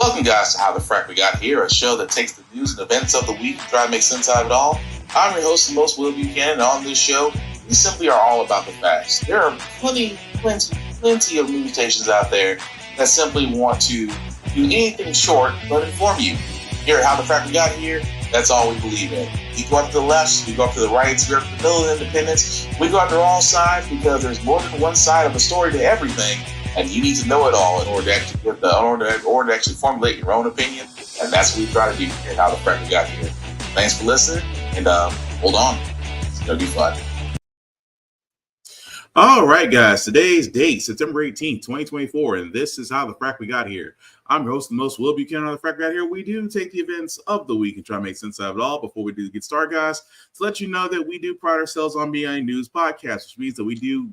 Welcome, guys, to How the Frack We Got Here, a show that takes the news and events of the week and try to make sense out of it all. I'm your host, the most Will Buchanan, and on this show, we simply are all about the facts. There are plenty of news stations out there that simply want to do anything short but inform you. Here at How the Frack We Got Here, that's all we believe in. We go up to the left, we go up to the right, we go up to the middle of independence, we go after all sides because there's more than one side of a story to everything. And you need to know it all in order to actually formulate your own opinion. And that's what we try to do here at How the Frack We Got Here. Thanks for listening, and hold on. It's going to be fun. All right, guys. Today's date, September 18th, 2024, and this is How the Frack We Got Here. I'm your host, the most Will Buchanan on the Frack We Got Here. We do take the events of the week and try to make sense of it all. Before we do get started, guys, to let you know that we do pride ourselves on being a news podcast, which means that we do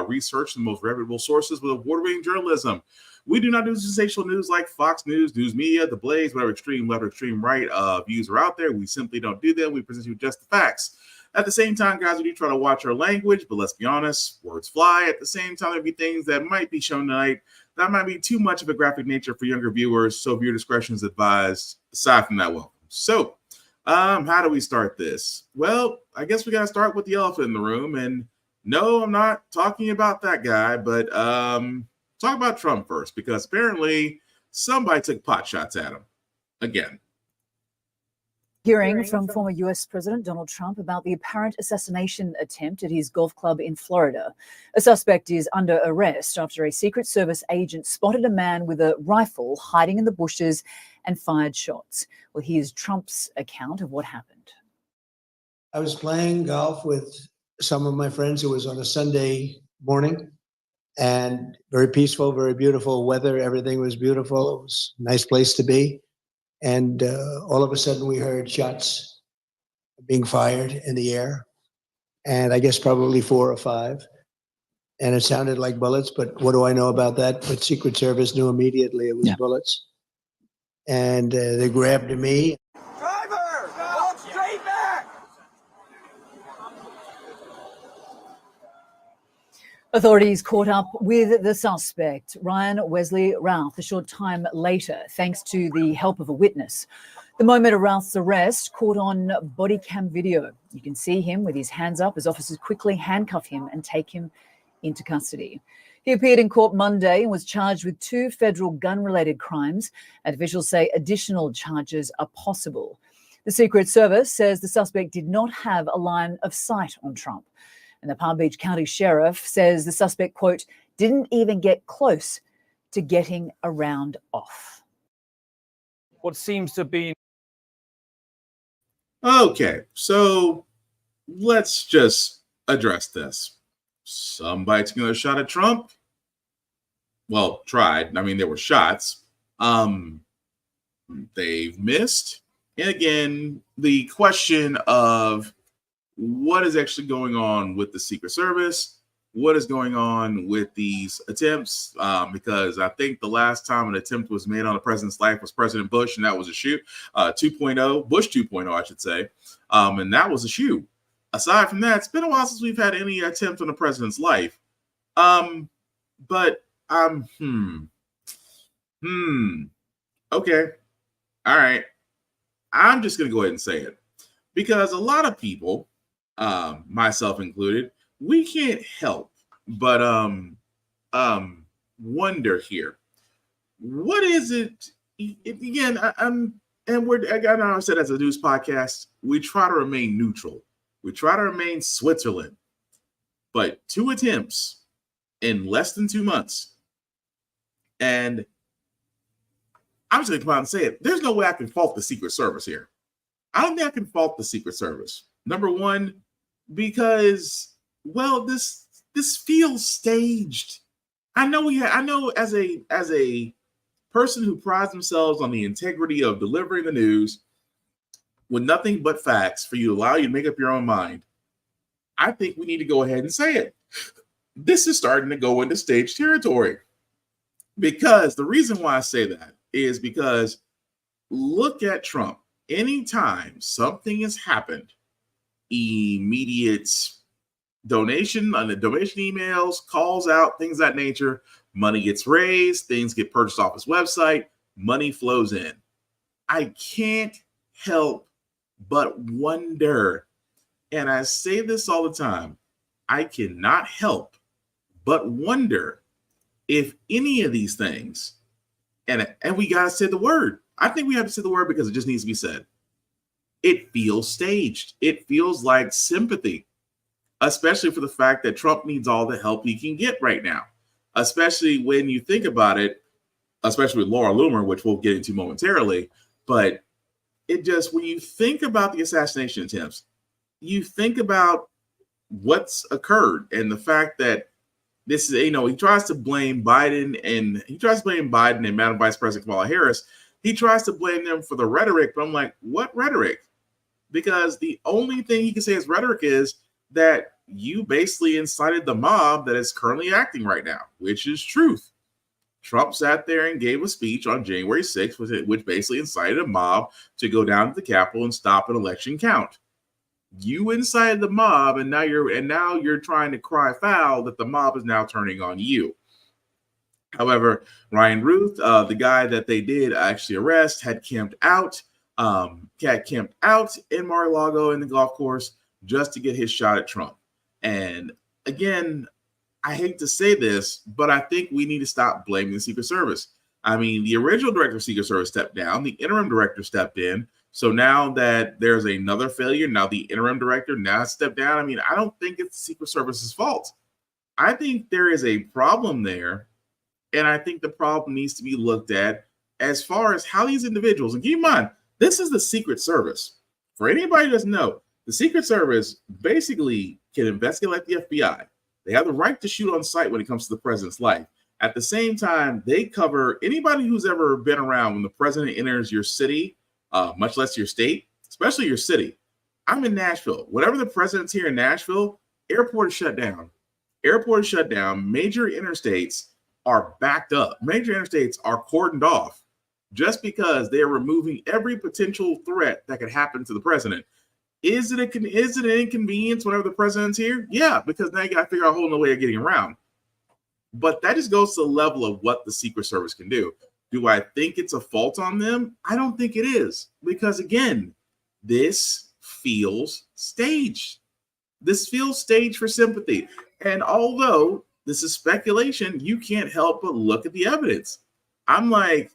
research the most reputable sources with award-winning journalism. We do not do sensational news like Fox News, News Media, The Blaze, whatever extreme left or extreme right views are out there. We simply don't do them. We present you with just the facts. At the same time, guys, we do try to watch our language, but let's be honest, words fly. At the same time, there'll be things that might be shown tonight that might be too much of a graphic nature for younger viewers, so viewer discretion is advised. Aside from that, welcome. So, how do we start this? Well, I guess we got to start with the elephant in the room, and no, I'm not talking about that guy, but talk about Trump first, because apparently somebody took pot shots at him again. Hearing from former U.S. President Donald Trump about the apparent assassination attempt at his golf club in Florida. A suspect is under arrest after a Secret Service agent spotted a man with a rifle hiding in the bushes and fired shots. Well, here's Trump's account of what happened. I was playing golf with some of my friends. It was on a Sunday morning and very peaceful, very beautiful weather. Everything was beautiful. It was a nice place to be. And all of a sudden we heard shots being fired in the air, and I guess probably 4 or 5. And it sounded like bullets, but what do I know about that? But Secret Service knew immediately it was bullets. And they grabbed me. Driver, walk straight back! Authorities caught up with the suspect, Ryan Wesley Routh, a short time later, thanks to the help of a witness. The moment of Routh's arrest caught on body cam video. You can see him with his hands up as officers quickly handcuff him and take him into custody. He appeared in court Monday and was charged with 2 federal gun-related crimes, and officials say additional charges are possible. The Secret Service says the suspect did not have a line of sight on Trump. And the Palm Beach County Sheriff says the suspect, quote, didn't even get close to getting a round off. What seems to be... Okay, so let's just address this. Somebody took another shot at Trump. Well, tried. I mean, there were shots. They've missed. And again, the question of what is actually going on with the Secret Service? What is going on with these attempts? Because I think the last time an attempt was made on the president's life was President Bush, and that was a shoe. 2.0, Bush 2.0, I should say. And that was a shoe. Aside from that, it's been a while since we've had any attempt on the president's life. Okay. All right. I'm just going to go ahead and say it. Because a lot of people, myself included, we can't help but wonder here. What is it? Again, I know I said as a news podcast, we try to remain neutral. We try to remain Switzerland. But 2 attempts in less than 2 months. And I'm just going to come out and say it. There's no way I can fault the Secret Service here. I don't think I can fault the Secret Service. Number one, because, well, this feels staged. I know as a person who prides themselves on the integrity of delivering the news with nothing but facts for you to allow you to make up your own mind. I think we need to go ahead and say it. This is starting to go into stage territory. Because the reason why I say that is because look at Trump. Anytime something has happened, immediate donation on the donation emails, calls out, things of that nature, money gets raised, things get purchased off his website, money flows in. I can't help but wonder, and I say this all the time, I cannot help but wonder if any of these things, and we got to say the word. I think we have to say the word because it just needs to be said. It feels staged. It feels like sympathy, especially for the fact that Trump needs all the help he can get right now, especially when you think about it, especially with Laura Loomer, which we'll get into momentarily. But it just, when you think about the assassination attempts, you think about what's occurred and the fact that this is, he tries to blame Biden and Madam Vice President Kamala Harris. He tries to blame them for the rhetoric, but I'm like, what rhetoric? Because the only thing he can say is rhetoric is that you basically incited the mob that is currently acting right now, which is truth. Trump sat there and gave a speech on January 6th, which basically incited a mob to go down to the Capitol and stop an election count. You incited the mob, and now you're trying to cry foul that the mob is now turning on you. However, Ryan Ruth, the guy that they did actually arrest, had camped out in Mar-a-Lago in the golf course just to get his shot at Trump. And again, I hate to say this, but I think we need to stop blaming the Secret Service. I mean, the original director of Secret Service stepped down. The interim director stepped in. So now that there's another failure, now the interim director now stepped down. I mean, I don't think it's the Secret Service's fault. I think there is a problem there. And I think the problem needs to be looked at as far as how these individuals, and keep in mind, this is the Secret Service. For anybody who doesn't know, the Secret Service basically can investigate like the FBI. They have the right to shoot on sight when it comes to the president's life. At the same time, they cover anybody who's ever been around when the president enters your city, much less your state, especially your city. I'm in Nashville. Whenever the president's here in Nashville, airport is shut down. Airport is shut down. Major interstates are backed up. Major interstates are cordoned off just because they're removing every potential threat that could happen to the president. Is it an inconvenience whenever the president's here? Yeah, because now you got to figure out a whole new way of getting around. But that just goes to the level of what the Secret Service can do. Do I think it's a fault on them? I don't think it is. Because again, this feels staged. This feels staged for sympathy. And although this is speculation, you can't help but look at the evidence. I'm like,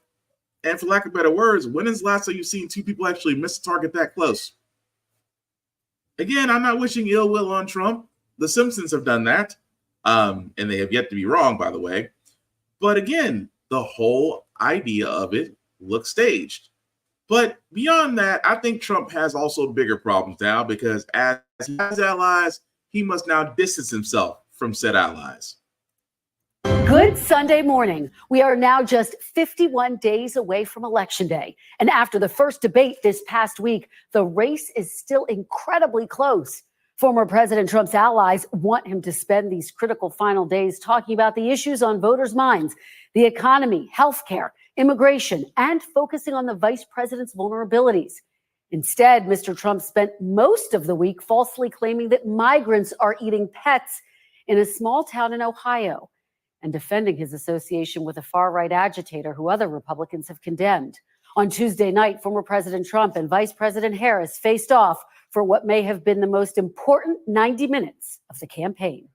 and for lack of better words, when is the last time you've seen two people actually miss a target that close? Again, I'm not wishing ill will on Trump. The Simpsons have done that. And they have yet to be wrong, by the way. But again, the whole idea of it looks staged. But beyond that, I think Trump has also bigger problems now because as he has allies, he must now distance himself from said allies. Good Sunday morning. We are now just 51 days away from Election Day. And after the first debate this past week, the race is still incredibly close. Former President Trump's allies want him to spend these critical final days talking about the issues on voters' minds, the economy, healthcare, immigration, and focusing on the vice president's vulnerabilities. Instead, Mr. Trump spent most of the week falsely claiming that migrants are eating pets in a small town in Ohio and defending his association with a far-right agitator who other Republicans have condemned. On Tuesday night, former President Trump and Vice President Harris faced off for what may have been the most important 90 minutes of the campaign.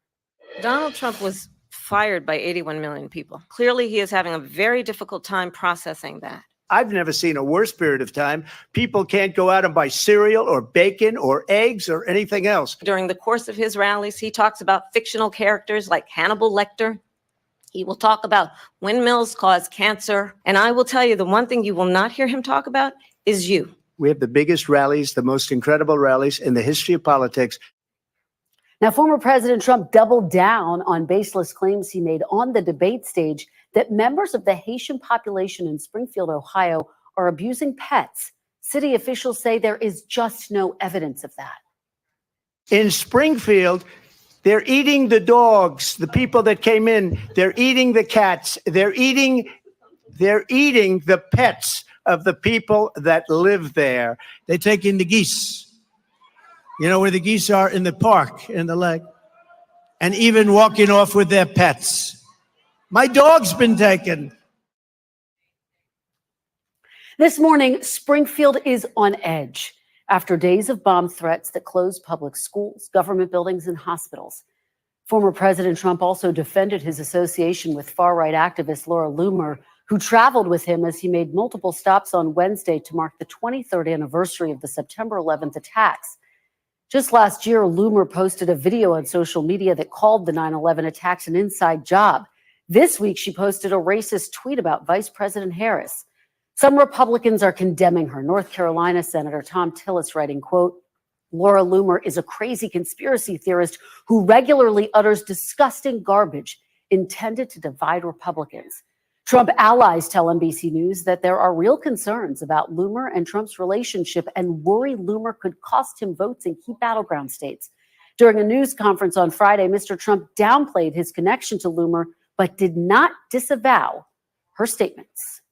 Donald Trump was fired by 81 million people. Clearly, he is having a very difficult time processing that. I've never seen a worse period of time. People can't go out and buy cereal or bacon or eggs or anything else. During the course of his rallies, he talks about fictional characters like Hannibal Lecter. He will talk about windmills cause cancer. And I will tell you, the one thing you will not hear him talk about is you. We have the biggest rallies, the most incredible rallies in the history of politics. Now, former President Trump doubled down on baseless claims he made on the debate stage that members of the Haitian population in Springfield, Ohio, are abusing pets. City officials say there is just no evidence of that. In Springfield, they're eating the dogs, the people that came in. They're eating the cats. They're eating the pets of the people that live there. They take in the geese. You know where the geese are? In the park, in the lake. And even walking off with their pets. My dog's been taken. This morning, Springfield is on edge after days of bomb threats that closed public schools, government buildings, and hospitals. Former President Trump also defended his association with far-right activist Laura Loomer, who traveled with him as he made multiple stops on Wednesday to mark the 23rd anniversary of the September 11th attacks. Just last year, Loomer posted a video on social media that called the 9/11 attacks an inside job. This week, she posted a racist tweet about Vice President Harris. Some Republicans are condemning her. North Carolina Senator Tom Tillis writing, quote, Laura Loomer is a crazy conspiracy theorist who regularly utters disgusting garbage intended to divide Republicans. Trump allies tell NBC News that there are real concerns about Loomer and Trump's relationship and worry Loomer could cost him votes in key battleground states. During a news conference on Friday, Mr. Trump downplayed his connection to Loomer, but did not disavow her statements.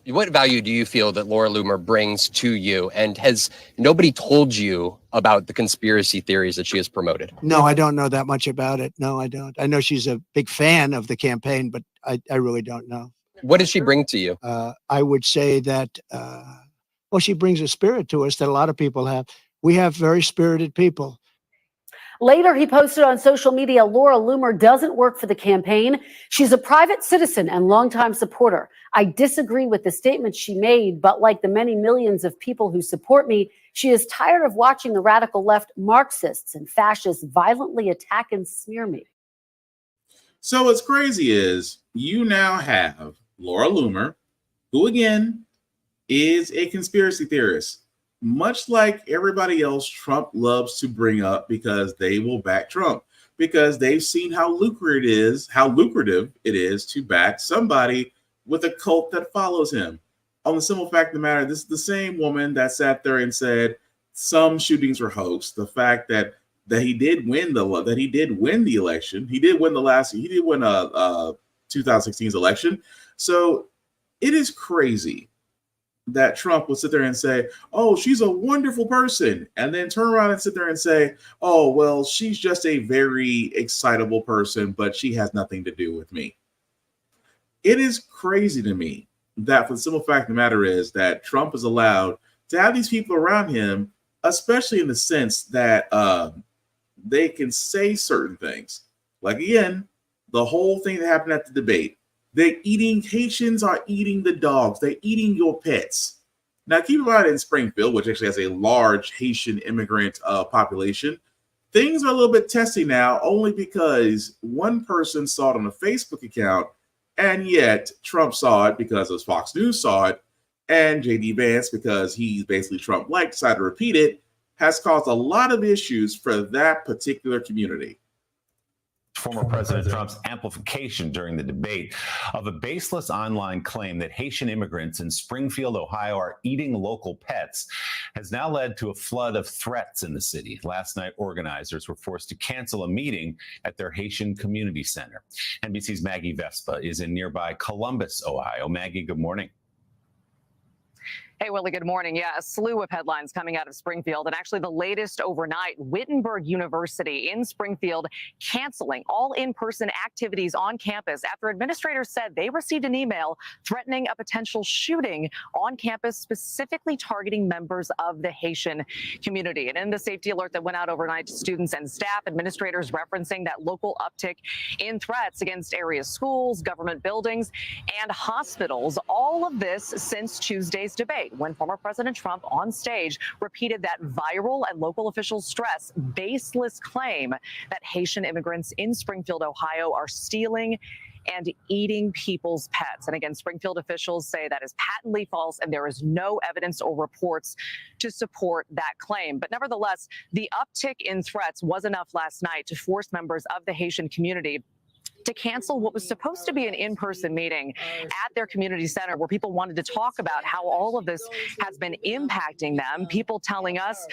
What value do you feel that Laura Loomer brings to you? And has nobody told you about the conspiracy theories that she has promoted? No, I don't know that much about it. No, I don't. I know she's a big fan of the campaign, but I really don't know. What does she bring to you? I would say that, well, she brings a spirit to us that a lot of people have. We have very spirited people. Later, he posted on social media, Laura Loomer doesn't work for the campaign. She's a private citizen and longtime supporter. I disagree with the statements she made, but like the many millions of people who support me, she is tired of watching the radical left Marxists and fascists violently attack and smear me. So what's crazy is you now have Laura Loomer, who again is a conspiracy theorist. Much like everybody else, Trump loves to bring up because they will back Trump, because they've seen how lucrative it is to back somebody with a cult that follows him. On the simple fact of the matter, this is the same woman that sat there and said some shootings were hoax. The fact that he did win the election, he did win 2016's election. So it is crazy that Trump would sit there and say, oh, she's a wonderful person, and then turn around and sit there and say, oh, well, she's just a very excitable person, but she has nothing to do with me. It is crazy to me that for the simple fact of the matter is that Trump is allowed to have these people around him, especially in the sense that they can say certain things. Like, again, the whole thing that happened at the debate. Haitians are eating the dogs. They're eating your pets. Now, keep in mind in Springfield, which actually has a large Haitian immigrant population, things are a little bit testy now, only because one person saw it on a Facebook account, and yet Trump saw it because of Fox News saw it, and J.D. Vance, because he's basically Trump-like, decided to repeat it, has caused a lot of issues for that particular community. Former President Trump's amplification during the debate of a baseless online claim that Haitian immigrants in Springfield, Ohio are eating local pets has now led to a flood of threats in the city. Last night, organizers were forced to cancel a meeting at their Haitian community center. NBC's Maggie Vespa is in nearby Columbus, Ohio. Maggie, good morning. Hey, Willie, good morning. Yeah, a slew of headlines coming out of Springfield. And actually the latest overnight, Wittenberg University in Springfield canceling all in-person activities on campus after administrators said they received an email threatening a potential shooting on campus, specifically targeting members of the Haitian community. And in the safety alert that went out overnight to students and staff, administrators referencing that local uptick in threats against area schools, government buildings, and hospitals. All of this since Tuesday's debate, when former President Trump on stage repeated that viral and local officials stress baseless claim that Haitian immigrants in Springfield, Ohio are stealing and eating people's pets. And again, Springfield officials say that is patently false and there is no evidence or reports to support that claim. But nevertheless, the uptick in threats was enough last night to force members of the Haitian community to cancel what was supposed to be an in-person meeting at their community center where people wanted to talk about how all of this has been impacting them. People telling us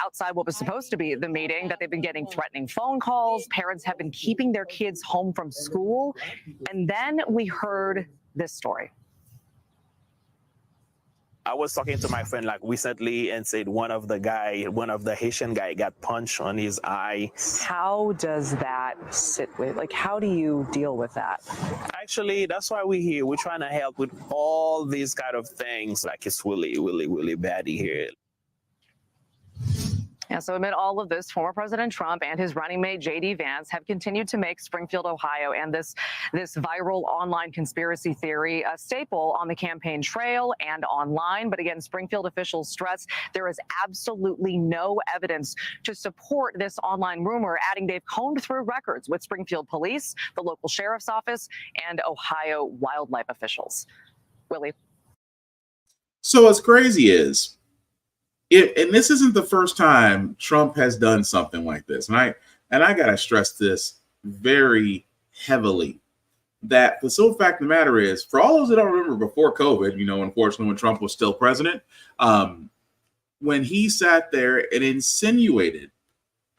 outside what was supposed to be the meeting that they've been getting threatening phone calls. Parents have been keeping their kids home from school. And then we heard this story. I was talking to my friend like recently and said one of the Haitian guy got punched on his eye. How does that sit with, like, how do you deal with that? Actually, that's why we're here. We're trying to help with all these kind of things. Like, it's really, really, really bad here. Yeah, so amid all of this, former President Trump and his running mate J.D. Vance have continued to make Springfield, Ohio, and this viral online conspiracy theory a staple on the campaign trail and online. But again, Springfield officials stress there is absolutely no evidence to support this online rumor, adding they've combed through records with Springfield police, the local sheriff's office, and Ohio wildlife officials. Willie. So what's crazy is, and this isn't the first time Trump has done something like this, and I gotta stress this very heavily, that the sole fact of the matter is, for all those that don't remember before COVID, unfortunately when Trump was still president, when he sat there and insinuated,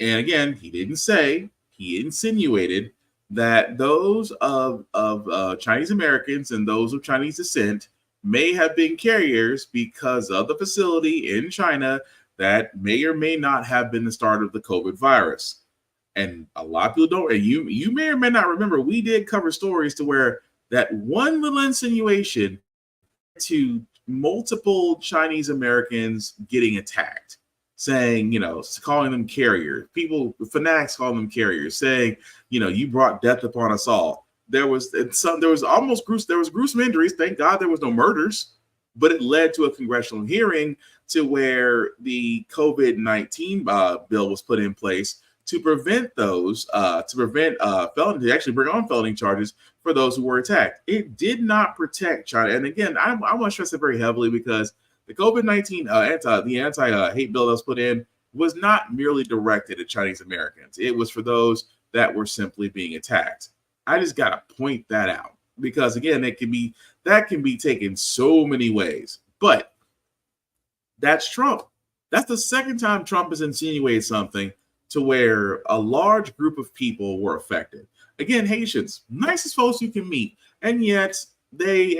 and again, he didn't say, he insinuated that those of Chinese Americans and those of Chinese descent may have been carriers because of the facility in China that may or may not have been the start of the COVID virus. And a lot of people don't, and you may or may not remember, we did cover stories to where that one little insinuation to multiple Chinese Americans getting attacked, saying, calling them carriers, fanatics calling them carriers, saying, you brought death upon us all. There was gruesome injuries. Thank God there was no murders, but it led to a congressional hearing to where the COVID-19 bill was put in place to prevent those, to actually bring on felony charges for those who were attacked. It did not protect China. And again, I want to stress it very heavily because the COVID-19 anti-hate bill that was put in was not merely directed at Chinese Americans. It was for those that were simply being attacked. I just got to point that out because, again, that can be taken so many ways. But that's Trump. That's the second time Trump has insinuated something to where a large group of people were affected. Again, Haitians, nicest folks you can meet, and yet they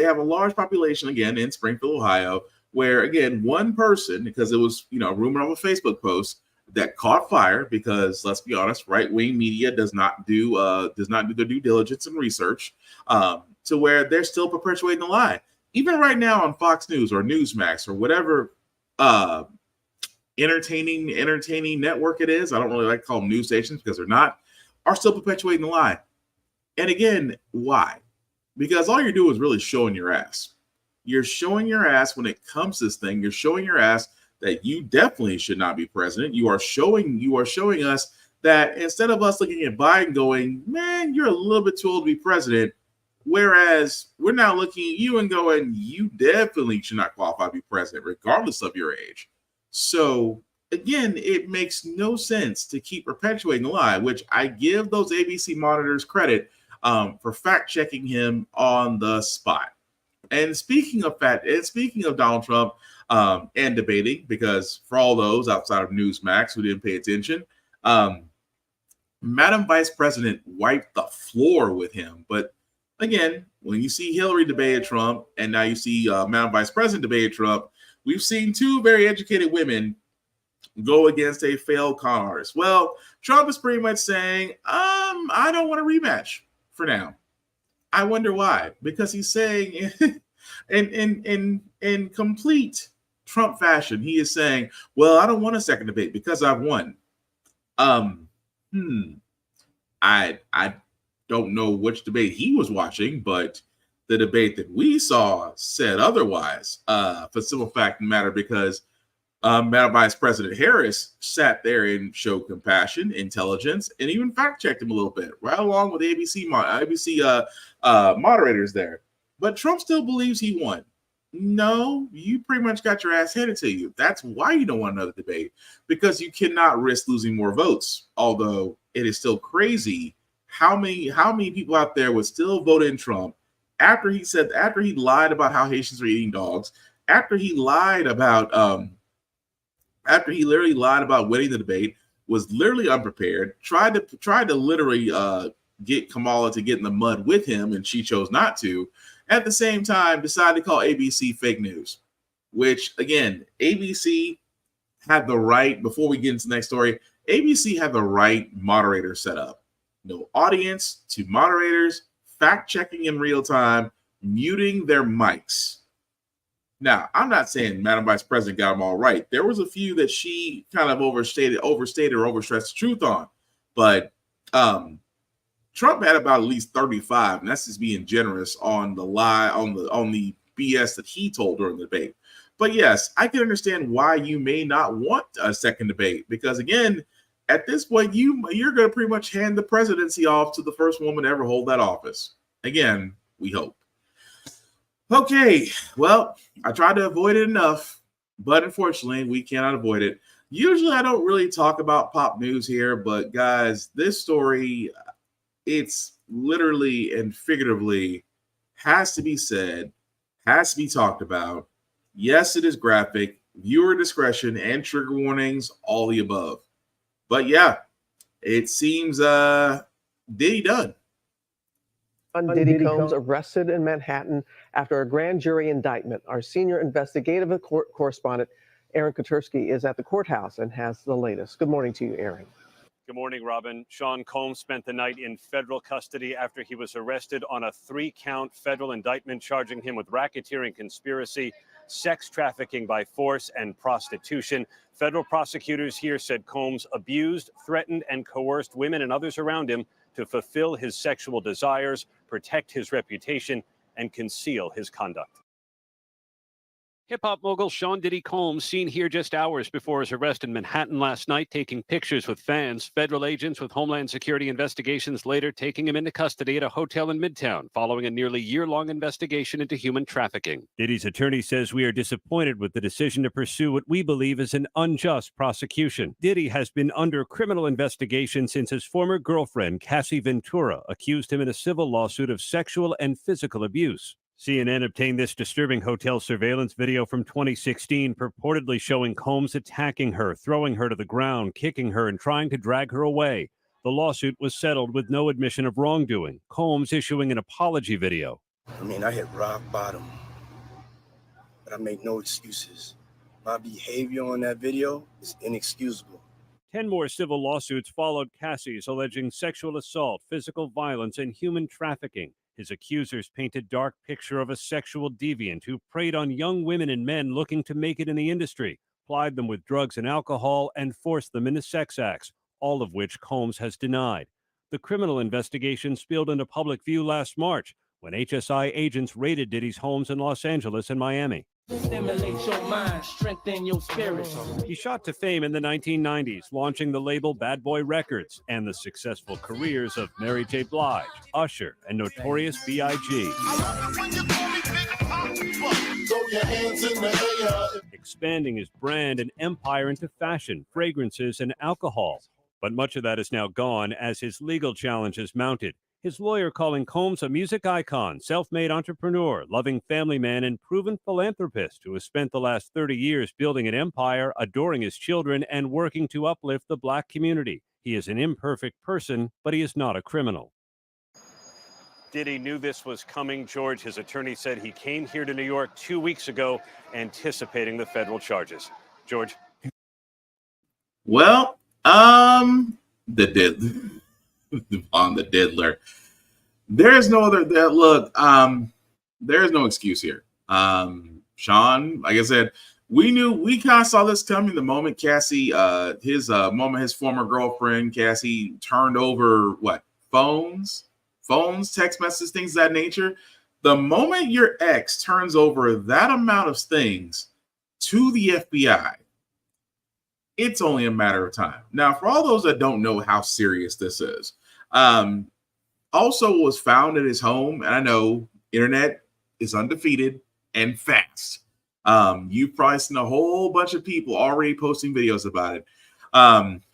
have a large population again in Springfield, Ohio, where again one person, because it was a rumor of a Facebook post that caught fire, because let's be honest, right-wing media does not do their due diligence and research, to where they're still perpetuating the lie. Even right now on Fox News or Newsmax or whatever entertaining network it is, I don't really like to call them news stations because they're not, are still perpetuating the lie. And again, why? Because all you're doing is really showing your ass. You're showing your ass when it comes to this thing. You're showing your ass that you definitely should not be president. You are showing us that instead of us looking at Biden going, man, you're a little bit too old to be president, whereas we're now looking at you and going, you definitely should not qualify to be president, regardless of your age. So again, it makes no sense to keep perpetuating the lie, which I give those ABC monitors credit for fact checking him on the spot. And speaking of Donald Trump and debating, because for all those outside of Newsmax who didn't pay attention, Madam Vice President wiped the floor with him. But again, when you see Hillary debate Trump and now you see Madam Vice President debate Trump, we've seen two very educated women go against a failed con artist. Well, Trump is pretty much saying, I don't want a rematch for now. I wonder why. Because he's saying in complete Trump fashion, he is saying, well, I don't want a second debate because I've won. I don't know which debate he was watching, but the debate that we saw said otherwise, for simple fact of the matter, because Madam Vice President Harris sat there and showed compassion, intelligence, and even fact-checked him a little bit, right along with ABC moderators there. But Trump still believes he won. No, you pretty much got your ass handed to you. That's why you don't want another debate, because you cannot risk losing more votes. Although it is still crazy how many people out there would still vote in Trump after he lied about how Haitians are eating dogs, after he literally lied about winning the debate, was literally unprepared, tried to literally get Kamala to get in the mud with him, and she chose not to. At the same time, decided to call ABC fake news. which again, ABC had the right, before we get into the next story, ABC had the right moderator set up. No audience, two moderators, fact checking in real time, muting their mics. Now, I'm not saying Madam Vice President got them all right. There was a few that she kind of overstated or overstressed the truth on. But Trump had about at least 35, and that's just being generous on the lie, on the BS that he told during the debate. But yes, I can understand why you may not want a second debate, because again, at this point, you're going to pretty much hand the presidency off to the first woman to ever hold that office. Again, we hope. Okay, well, I tried to avoid it enough, but unfortunately, we cannot avoid it. Usually, I don't really talk about pop news here, but guys, this story, it's literally and figuratively has to be said, has to be talked about. Yes, it is graphic, viewer discretion and trigger warnings, all the above. But yeah, it seems Diddy done. Diddy Combs arrested in Manhattan after a grand jury indictment. Our senior investigative correspondent, Aaron Kotursky, is at the courthouse and has the latest. Good morning to you, Aaron. Good morning, Robin. Sean Combs spent the night in federal custody after he was arrested on a 3-count federal indictment charging him with racketeering conspiracy, sex trafficking by force, and prostitution. Federal prosecutors here said Combs abused, threatened, and coerced women and others around him to fulfill his sexual desires, protect his reputation, and conceal his conduct. Hip-hop mogul Sean Diddy Combs seen here just hours before his arrest in Manhattan last night, taking pictures with fans. Federal agents with Homeland Security investigations later taking him into custody at a hotel in Midtown following a nearly year-long investigation into human trafficking. Diddy's attorney says we are disappointed with the decision to pursue what we believe is an unjust prosecution. Diddy has been under criminal investigation since his former girlfriend, Cassie Ventura, accused him in a civil lawsuit of sexual and physical abuse. CNN obtained this disturbing hotel surveillance video from 2016, purportedly showing Combs attacking her, throwing her to the ground, kicking her, and trying to drag her away. The lawsuit was settled with no admission of wrongdoing, Combs issuing an apology video. I mean, I hit rock bottom, but I make no excuses. My behavior on that video is inexcusable. 10 more civil lawsuits followed Cassie's, alleging sexual assault, physical violence, and human trafficking. His accusers paint a dark picture of a sexual deviant who preyed on young women and men looking to make it in the industry, plied them with drugs and alcohol, and forced them into sex acts, all of which Combs has denied. The criminal investigation spilled into public view last March when HSI agents raided Diddy's homes in Los Angeles and Miami. Stimulate your mind, strengthen your spirit. He shot to fame in the 1990s, launching the label Bad Boy Records and the successful careers of Mary J. Blige, Usher, and Notorious B.I.G. Expanding his brand and empire into fashion, fragrances, and alcohol. But much of that is now gone as his legal challenges mounted. His lawyer calling Combs a music icon, self-made entrepreneur, loving family man, and proven philanthropist who has spent the last 30 years building an empire, adoring his children, and working to uplift the Black community. He is an imperfect person, but he is not a criminal. Diddy knew this was coming, George. His attorney said he came here to New York 2 weeks ago, anticipating the federal charges. George? Well, on the diddler. There is no other look. There is no excuse here. Sean, like I said, we kind of saw this coming the moment Cassie, his former girlfriend Cassie turned over phones, text messages, things of that nature. The moment your ex turns over that amount of things to the FBI, it's only a matter of time. Now, for all those that don't know how serious this is, also was found at his home, and I know internet is undefeated and fast. You've probably seen a whole bunch of people already posting videos about it.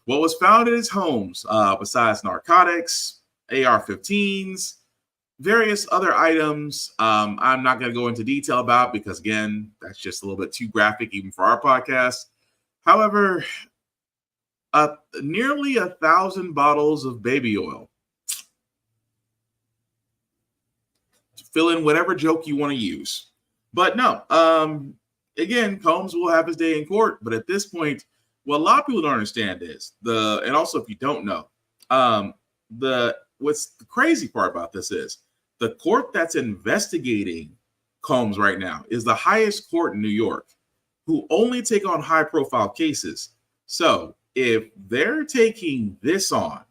What was found at his homes, besides narcotics, AR-15s, various other items, I'm not going to go into detail about because, again, that's just a little bit too graphic even for our podcast. However, nearly 1,000 bottles of baby oil. Fill in whatever joke you want to use. But no, again, Combs will have his day in court, but at this point, what a lot of people don't understand is and also if you don't know, what's the crazy part about this is the court that's investigating Combs right now is the highest court in New York, who only take on high profile cases. So if they're taking this on,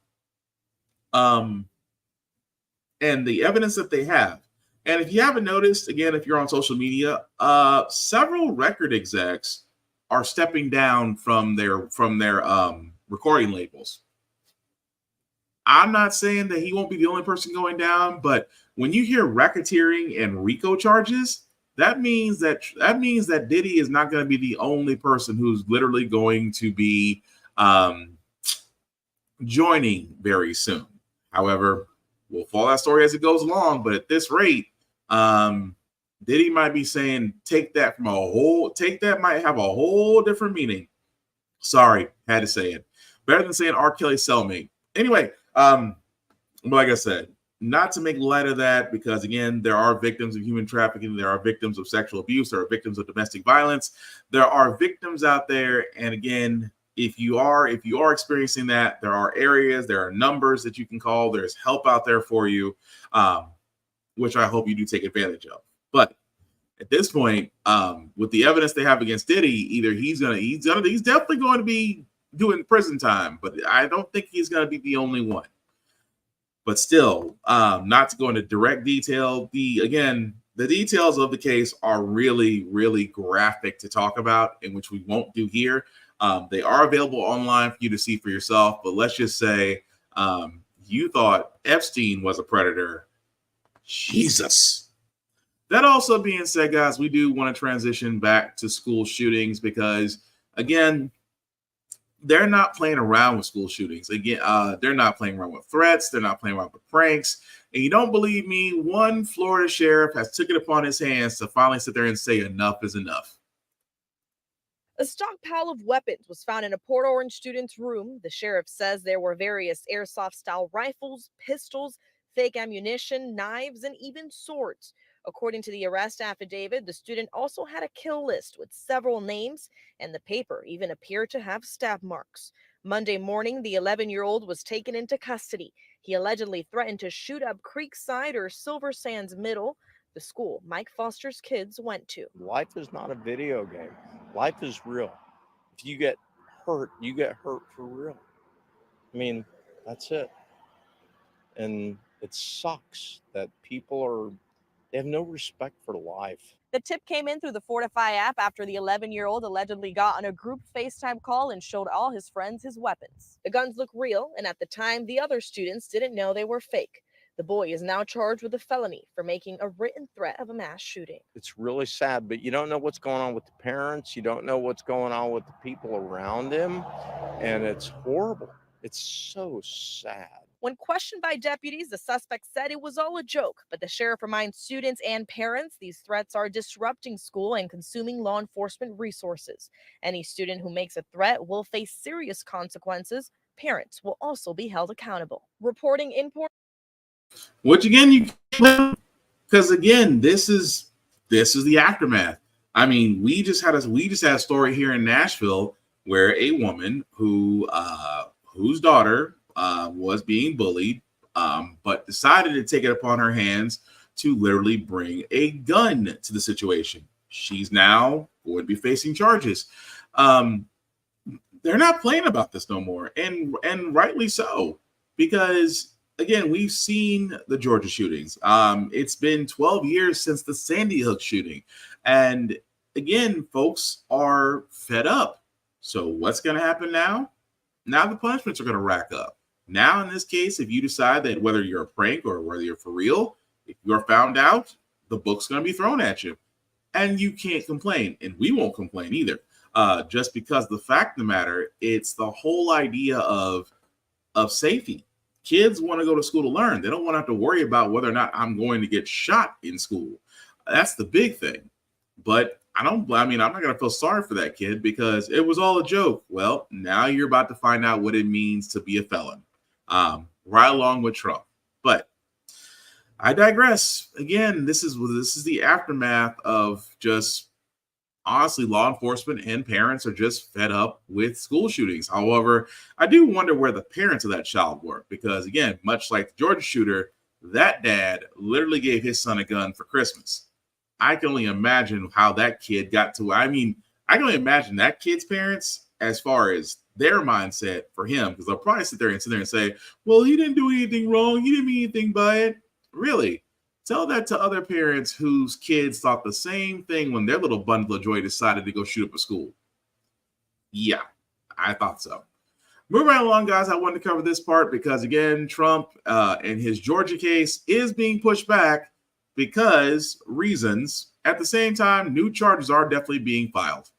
and the evidence that they have, and if you haven't noticed, again, if you're on social media, several record execs are stepping down from their recording labels. I'm not saying that he won't be the only person going down, but when you hear racketeering and RICO charges, that means that Diddy is not going to be the only person who's literally going to be joining very soon. However, we'll follow that story as it goes along. But at this rate, Diddy might be saying take that might have a whole different meaning. Sorry, had to say it. Better than saying R. Kelly cellmate. Anyway, like I said, not to make light of that, because again, there are victims of human trafficking, there are victims of sexual abuse, there are victims of domestic violence, there are victims out there. And again, if you are experiencing that, there are areas, there are numbers that you can call, there's help out there for you, which I hope you do take advantage of. But at this point, with the evidence they have against Diddy, either he's definitely going to be doing prison time, but I don't think he's going to be the only one. But still, not to go into direct detail, the details of the case are really, really graphic to talk about, in which we won't do here. They are available online for you to see for yourself, but let's just say you thought Epstein was a predator. Jesus. That also being said, guys, we do want to transition back to school shootings because, again, they're not playing around with school shootings. Again, they're not playing around with threats. They're not playing around with pranks. And you don't believe me, one Florida sheriff has took it upon his hands to finally sit there and say enough is enough. A stockpile of weapons was found in a Port Orange student's room. The sheriff says there were various airsoft-style rifles, pistols, fake ammunition, knives, and even swords. According to the arrest affidavit, the student also had a kill list with several names, and the paper even appeared to have stab marks. Monday morning, the 11-year-old was taken into custody. He allegedly threatened to shoot up Creekside or Silver Sands Middle, the school Mike Foster's kids went to. Life is not a video game. Life is real. If you get hurt, you get hurt for real. I mean, that's it. And it sucks that they have no respect for life. The tip came in through the Fortify app after the 11-year-old allegedly got on a group FaceTime call and showed all his friends his weapons. The guns look real, and at the time, the other students didn't know they were fake. The boy is now charged with a felony for making a written threat of a mass shooting. It's really sad, but you don't know what's going on with the parents. You don't know what's going on with the people around him, and it's horrible. It's so sad. When questioned by deputies, the suspect said it was all a joke, but the sheriff reminds students and parents these threats are disrupting school and consuming law enforcement resources. Any student who makes a threat will face serious consequences. Parents will also be held accountable. Reporting in Port. Which again, because again, this is the aftermath. I mean, we just had a story here in Nashville where a woman whose daughter was being bullied, but decided to take it upon her hands to literally bring a gun to the situation. She's now going to be facing charges. They're not playing about this no more, and rightly so, because again, we've seen the Georgia shootings. It's been 12 years since the Sandy Hook shooting, and again, folks are fed up. So what's going to happen now? Now the punishments are going to rack up. Now, in this case, if you decide that whether you're a prank or whether you're for real, if you're found out, the book's going to be thrown at you. And you can't complain. And we won't complain either. Just because the fact of the matter, it's the whole idea of safety. Kids want to go to school to learn. They don't want to have to worry about whether or not I'm going to get shot in school. That's the big thing. But I'm not going to feel sorry for that kid because it was all a joke. Well, now you're about to find out what it means to be a felon. Right along with Trump. But I digress. Again, this is the aftermath of just honestly, law enforcement and parents are just fed up with school shootings. However, I do wonder where the parents of that child were, because again, much like the Georgia shooter, that dad literally gave his son a gun for Christmas. I can only imagine how that kid got to. I mean, I can only imagine that kid's parents as far as their mindset for him, because they'll probably sit there and say, well, he didn't do anything wrong. He didn't mean anything by it. Really? Tell that to other parents whose kids thought the same thing when their little bundle of joy decided to go shoot up a school. Yeah, I thought so. Moving right along, guys, I wanted to cover this part because, again, Trump and his Georgia case is being pushed back because reasons. At the same time, new charges are definitely being filed.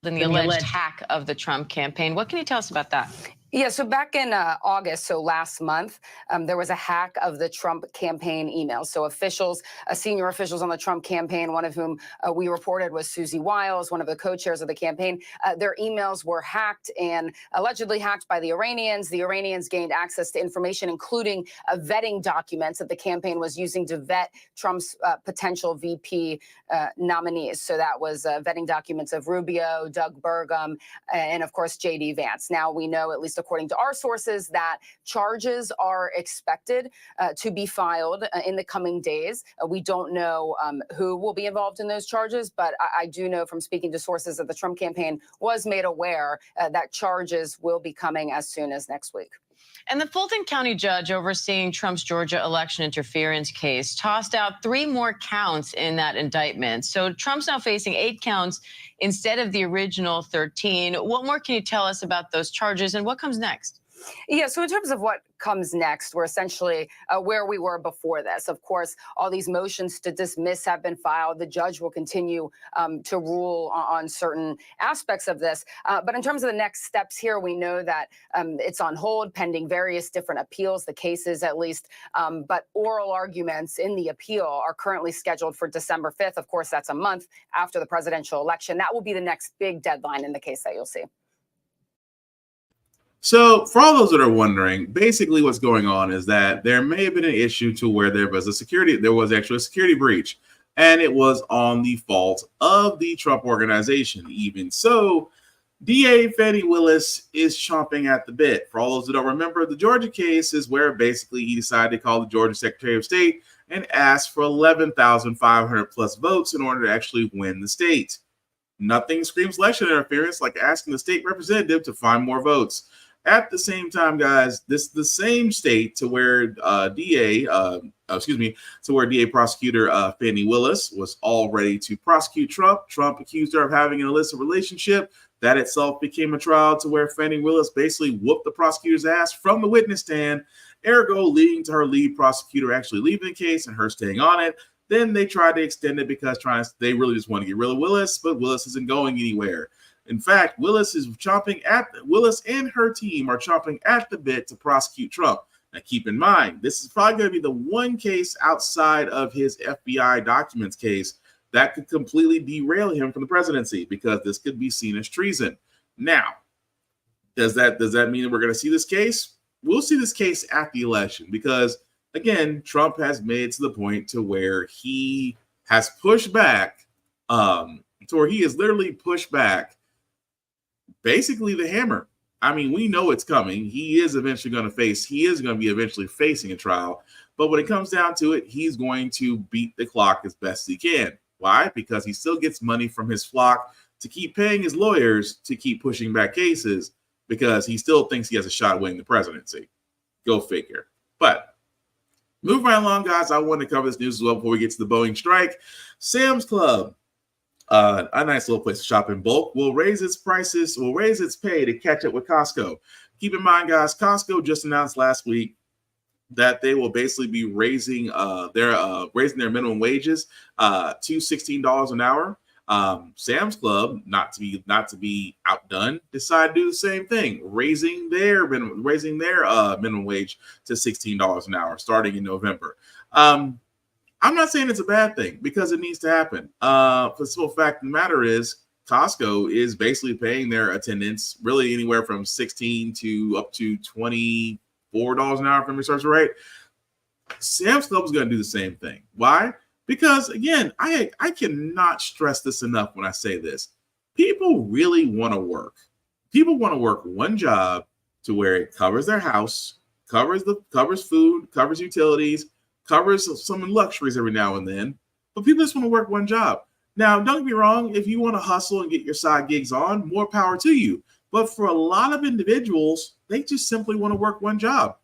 In the alleged hack of the Trump campaign. What can you tell us about that? Yeah, so back in August, so last month, there was a hack of the Trump campaign emails. So officials, senior officials on the Trump campaign, one of whom we reported was Susie Wiles, one of the co-chairs of the campaign, their emails were hacked and allegedly hacked by the Iranians. The Iranians gained access to information, including vetting documents that the campaign was using to vet Trump's potential VP nominees. So that was vetting documents of Rubio, Doug Burgum, and of course, J.D. Vance. Now we know, at least according to our sources, that charges are expected to be filed in the coming days. We don't know who will be involved in those charges, but I do know from speaking to sources that the Trump campaign was made aware that charges will be coming as soon as next week. And the Fulton County judge overseeing Trump's Georgia election interference case tossed out 3 more counts in that indictment. So Trump's now facing 8 counts instead of the original 13. What more can you tell us about those charges and what comes next? Yeah, so in terms of what comes next, we're essentially where we were before this. Of course, all these motions to dismiss have been filed. The judge will continue to rule on certain aspects of this. But in terms of the next steps here, we know that it's on hold pending various different appeals, the cases at least. But oral arguments in the appeal are currently scheduled for December 5th. Of course, that's a month after the presidential election. That will be the next big deadline in the case that you'll see. So for all those that are wondering, basically what's going on is that there may have been an issue to where there was actually a security breach, and it was on the fault of the Trump organization. Even so, DA Fani Willis is chomping at the bit. For all those that don't remember, the Georgia case is where basically he decided to call the Georgia Secretary of State and ask for 11,500 plus votes in order to actually win the state. Nothing screams election interference like asking the state representative to find more votes. At the same time, guys, this is the same state to where DA prosecutor Fani Willis was all ready to prosecute Trump. Trump accused her of having an illicit relationship. That itself became a trial to where Fani Willis basically whooped the prosecutor's ass from the witness stand, ergo leading to her lead prosecutor actually leaving the case and her staying on it. Then they tried to extend it because they really just want to get rid of Willis, but Willis isn't going anywhere. In fact, Willis and her team are chomping at the bit to prosecute Trump. Now, keep in mind, this is probably going to be the one case outside of his FBI documents case that could completely derail him from the presidency, because this could be seen as treason. Now, does that mean that we're going to see this case? We'll see this case at the election, because again, Trump has made to the point to where he has pushed back, to where he has literally pushed back basically the hammer. I mean, we know it's coming. He is going to be eventually facing a trial. But when it comes down to it, he's going to beat the clock as best he can. Why? Because he still gets money from his flock to keep paying his lawyers to keep pushing back cases, because he still thinks he has a shot at winning the presidency. Go figure. But moving right along, guys, I want to cover this news as well before we get to the Boeing strike. Sam's Club, a nice little place to shop in bulk, will raise its pay to catch up with Costco. Keep in mind, guys, Costco just announced last week that they will basically be raising their minimum wages to $16 an hour. Sam's Club, not to be outdone, decided to do the same thing, raising their minimum wage to $16 an hour starting in November. I'm not saying it's a bad thing, because it needs to happen. For the simple fact of the matter is, Costco is basically paying their attendants really anywhere from $16 to up to $24 an hour, if memory serves right. Sam's Club is going to do the same thing. Why? Because again, I cannot stress this enough when I say this. People really want to work. People want to work one job to where it covers their house, covers food, covers utilities, covers some luxuries every now and then. But people just want to work one job. Now, don't get me wrong, if you want to hustle and get your side gigs on, more power to you. But for a lot of individuals, they just simply want to work one job.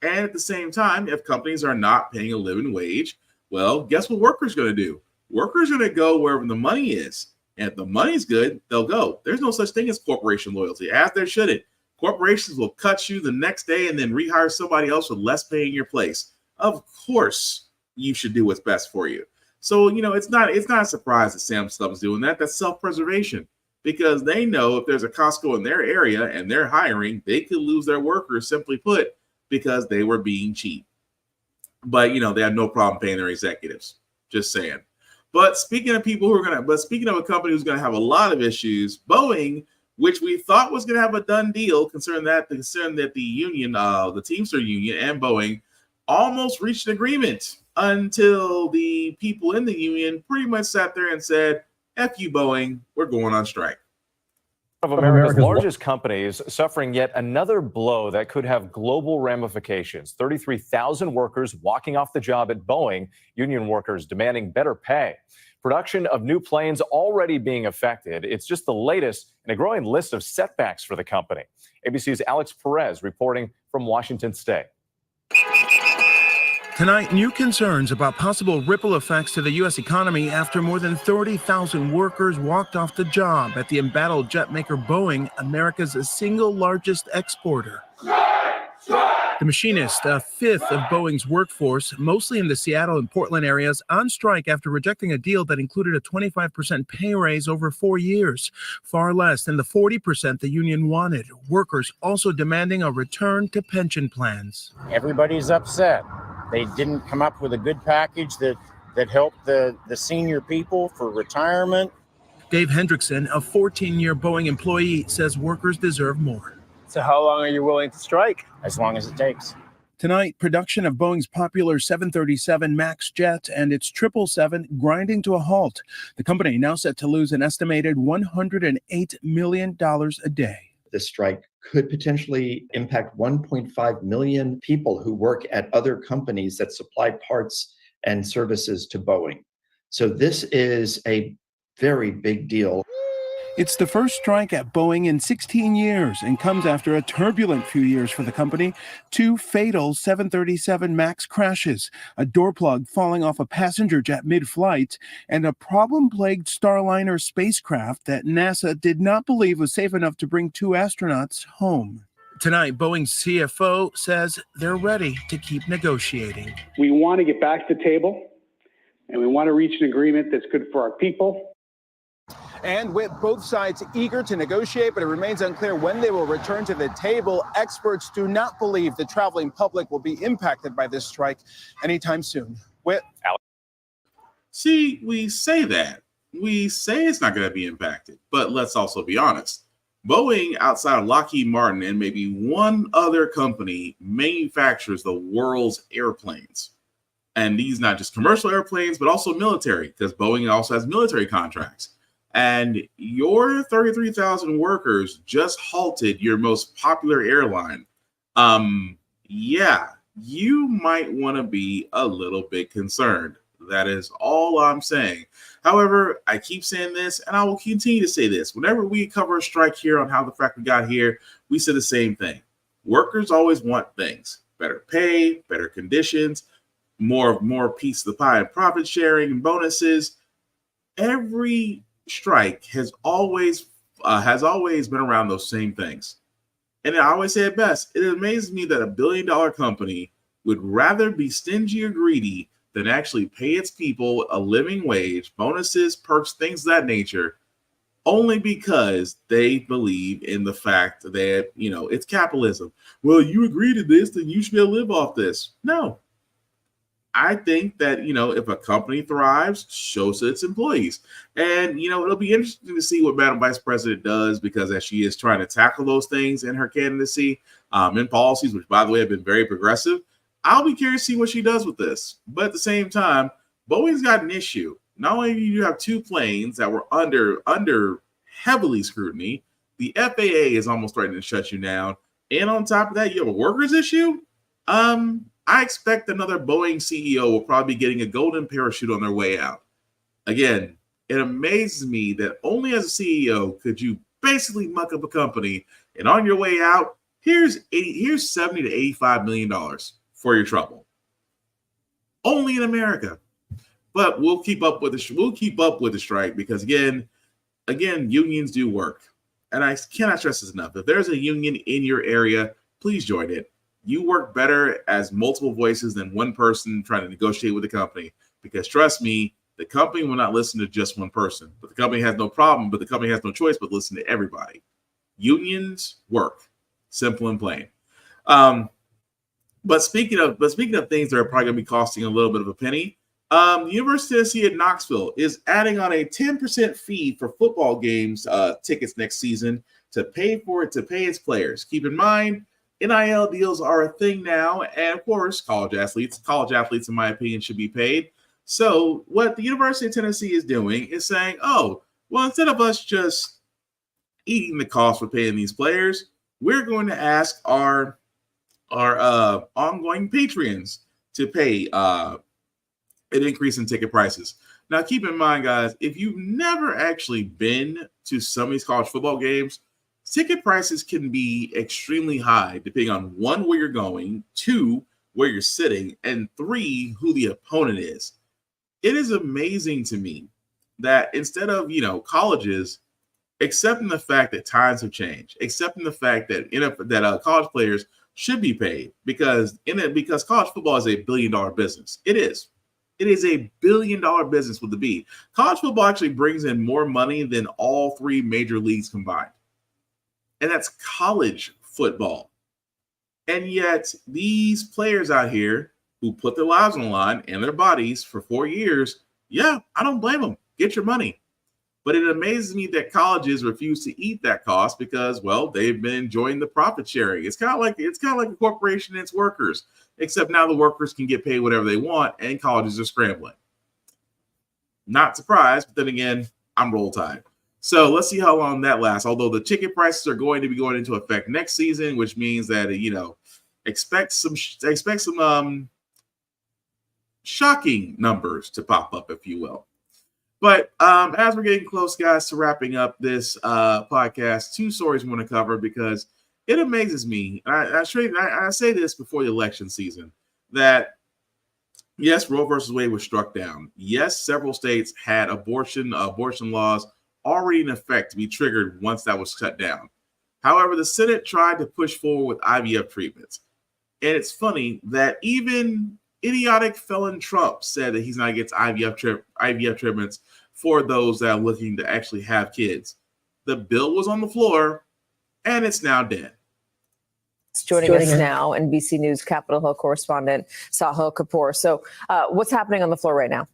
And at the same time, if companies are not paying a living wage, well, guess what workers are going to do? Workers are going to go wherever the money is. And if the money's good, they'll go. There's no such thing as corporation loyalty, as there shouldn't. Corporations will cut you the next day and then rehire somebody else with less pay in your place. Of course, you should do what's best for you. So, it's not a surprise that Sam's Club is doing that. That's self-preservation, because they know if there's a Costco in their area and they're hiring, they could lose their workers, simply put, because they were being cheap. But, they have no problem paying their executives. Just saying. But speaking of speaking of a company who's going to have a lot of issues, Boeing, which we thought was going to have a done deal, concerning that the union, the Teamster union and Boeing almost reached an agreement until the people in the union pretty much sat there and said, F you, Boeing, we're going on strike. One of America's largest companies suffering yet another blow that could have global ramifications. 33,000 workers walking off the job at Boeing, union workers demanding better pay. Production of new planes already being affected. It's just the latest in a growing list of setbacks for the company. ABC's Alex Perez reporting from Washington State. Tonight, new concerns about possible ripple effects to the U.S. economy after more than 30,000 workers walked off the job at the embattled jet maker Boeing, America's single largest exporter. The machinists, a fifth of Boeing's workforce, mostly in the Seattle and Portland areas, on strike after rejecting a deal that included a 25% pay raise over 4 years, far less than the 40% the union wanted. Workers also demanding a return to pension plans. Everybody's upset. They didn't come up with a good package that helped the senior people for retirement. Dave Hendrickson, a 14-year Boeing employee, says workers deserve more. So how long are you willing to strike? As long as it takes. Tonight, production of Boeing's popular 737 MAX jet and its 777 grinding to a halt. The company now set to lose an estimated $108 million a day. This strike could potentially impact 1.5 million people who work at other companies that supply parts and services to Boeing. So this is a very big deal. It's the first strike at Boeing in 16 years and comes after a turbulent few years for the company. 2 fatal 737 MAX crashes, a door plug falling off a passenger jet mid-flight, and a problem-plagued Starliner spacecraft that NASA did not believe was safe enough to bring 2 astronauts home. Tonight, Boeing's CFO says they're ready to keep negotiating. We want to get back to the table, and we want to reach an agreement that's good for our people. And with both sides eager to negotiate, but it remains unclear when they will return to the table. Experts do not believe the traveling public will be impacted by this strike anytime soon. See, we say that. We say it's not going to be impacted, but let's also be honest. Boeing, outside of Lockheed Martin and maybe one other company, manufactures the world's airplanes. And these not just commercial airplanes, but also military, because Boeing also has military contracts. And your 33,000 workers just halted your most popular airline. Yeah, you might want to be a little bit concerned. That is all I'm saying. However, I keep saying this, and I will continue to say this. Whenever we cover a strike here on How the Frack We Got Here, we say the same thing. Workers always want things. Better pay, better conditions, more piece of the pie and profit sharing and bonuses. Every strike has always been around those same things. And I always say it best. It amazes me that $1 billion company would rather be stingy or greedy than actually pay its people a living wage, bonuses, perks, things of that nature, only because they believe in the fact that, it's capitalism. Well, you agree to this, then you should be able to live off this. No. I think that, if a company thrives, shows its employees. And, it'll be interesting to see what Madam Vice President does, because as she is trying to tackle those things in her candidacy, in policies, which, by the way, have been very progressive, I'll be curious to see what she does with this. But at the same time, Boeing's got an issue. Not only do you have two planes that were under heavily scrutiny, the FAA is almost threatening to shut you down. And on top of that, you have a workers issue. I expect another Boeing CEO will probably be getting a golden parachute on their way out. Again, it amazes me that only as a CEO could you basically muck up a company, and on your way out, here's $70 to $85 million for your trouble. Only in America. But we'll keep up with the strike because again, unions do work. And I cannot stress this enough. If there's a union in your area, please join it. You work better as multiple voices than one person trying to negotiate with the company. Because trust me, the company will not listen to just one person. But the company has no problem, but the company has no choice but listen to everybody. Unions work. Simple and plain. But speaking of things that are probably going to be costing a little bit of a penny, the University of Tennessee at Knoxville is adding on a 10% fee for football games tickets next season to pay its players. Keep in mind, NIL deals are a thing now, and of course, college athletes, in my opinion, should be paid. So what the University of Tennessee is doing is saying, oh, well, instead of us just eating the cost for paying these players, we're going to ask our ongoing patrons to pay an increase in ticket prices. Now, keep in mind, guys, if you've never actually been to some of these college football games, ticket prices can be extremely high, depending on 1, where you're going, 2, where you're sitting, and 3, who the opponent is. It is amazing to me that instead of, colleges accepting the fact that times have changed, accepting the fact that college players should be paid because college football is $1 billion business. It is. It is $1 billion business with the B. College football actually brings in more money than all 3 major leagues combined. And that's college football. And yet these players out here who put their lives on the line and their bodies for 4 years, yeah, I don't blame them. Get your money. But it amazes me that colleges refuse to eat that cost because, well, they've been enjoying the profit sharing. It's kind of like a corporation and its workers, except now the workers can get paid whatever they want and colleges are scrambling. Not surprised, but then again, I'm Roll Tide. So let's see how long that lasts. Although the ticket prices are going to be going into effect next season, which means that expect some shocking numbers to pop up, if you will. But as we're getting close, guys, to wrapping up this podcast, 2 stories we want to cover because it amazes me. I say this before the election season that yes, Roe versus Wade was struck down. Yes, several states had abortion laws already in effect to be triggered once that was shut down. However, the Senate tried to push forward with IVF treatments. And it's funny that even idiotic felon Trump said that he's not against IVF treatments for those that are looking to actually have kids. The bill was on the floor, and it's now dead. Joining us now, NBC News Capitol Hill correspondent Sahil Kapoor. So what's happening on the floor right now?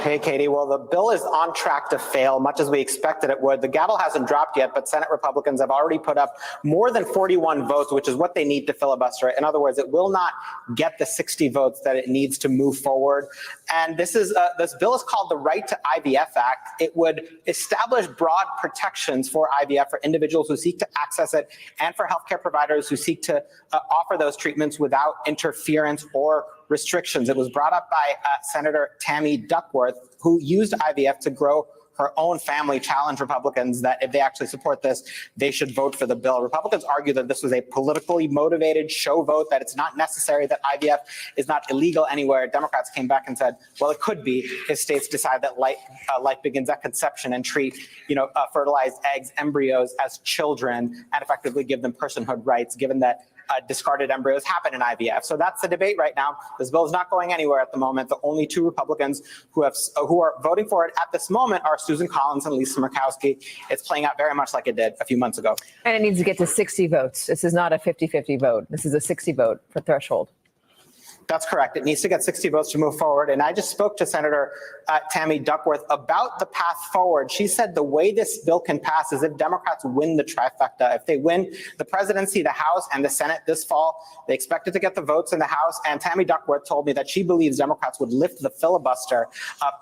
Hey, Katie. Well, the bill is on track to fail, much as we expected it would. The gavel hasn't dropped yet, but Senate Republicans have already put up more than 41 votes, which is what they need to filibuster it. In other words, it will not get the 60 votes that it needs to move forward. And this bill is called the Right to IVF Act. It would establish broad protections for IVF for individuals who seek to access it and for healthcare providers who seek to offer those treatments without interference or restrictions. It was brought up by Senator Tammy Duckworth, who used IVF to grow her own family, challenged Republicans that if they actually support this, they should vote for the bill. Republicans argue that this was a politically motivated show vote, that it's not necessary, that IVF is not illegal anywhere. Democrats came back and said, well, it could be if states decide that life begins at conception and treat, fertilized eggs, embryos as children and effectively give them personhood rights, given that discarded embryos happen in IVF. So that's the debate right now. This bill is not going anywhere at the moment. The only 2 Republicans who are voting for it at this moment are Susan Collins and Lisa Murkowski. It's playing out very much like it did a few months ago. And it needs to get to 60 votes. This is not a 50-50 vote. This is a 60 vote for threshold. That's correct. It needs to get 60 votes to move forward. And I just spoke to Senator Tammy Duckworth about the path forward. She said the way this bill can pass is if Democrats win the trifecta. If they win the presidency, the House, and the Senate this fall, they expected to get the votes in the House. And Tammy Duckworth told me that she believes Democrats would lift the filibuster,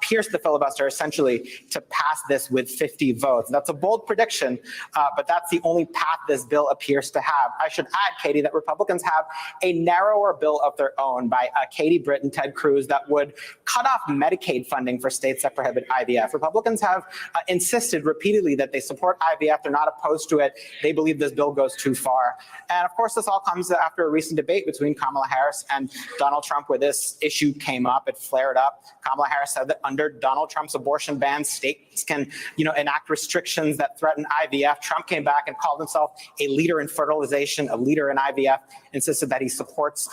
pierce the filibuster essentially to pass this with 50 votes. That's a bold prediction, but that's the only path this bill appears to have. I should add, Katie, that Republicans have a narrower bill of their own by Katie Britt and Ted Cruz that would cut off Medicaid funding for states that prohibit IVF. Republicans have insisted repeatedly that they support IVF. They're not opposed to it. They believe this bill goes too far. And of course, this all comes after a recent debate between Kamala Harris and Donald Trump where this issue came up. It flared up. Kamala Harris said that under Donald Trump's abortion ban, states can, enact restrictions that threaten IVF. Trump came back and called himself a leader in fertilization, a leader in IVF, insisted that he supports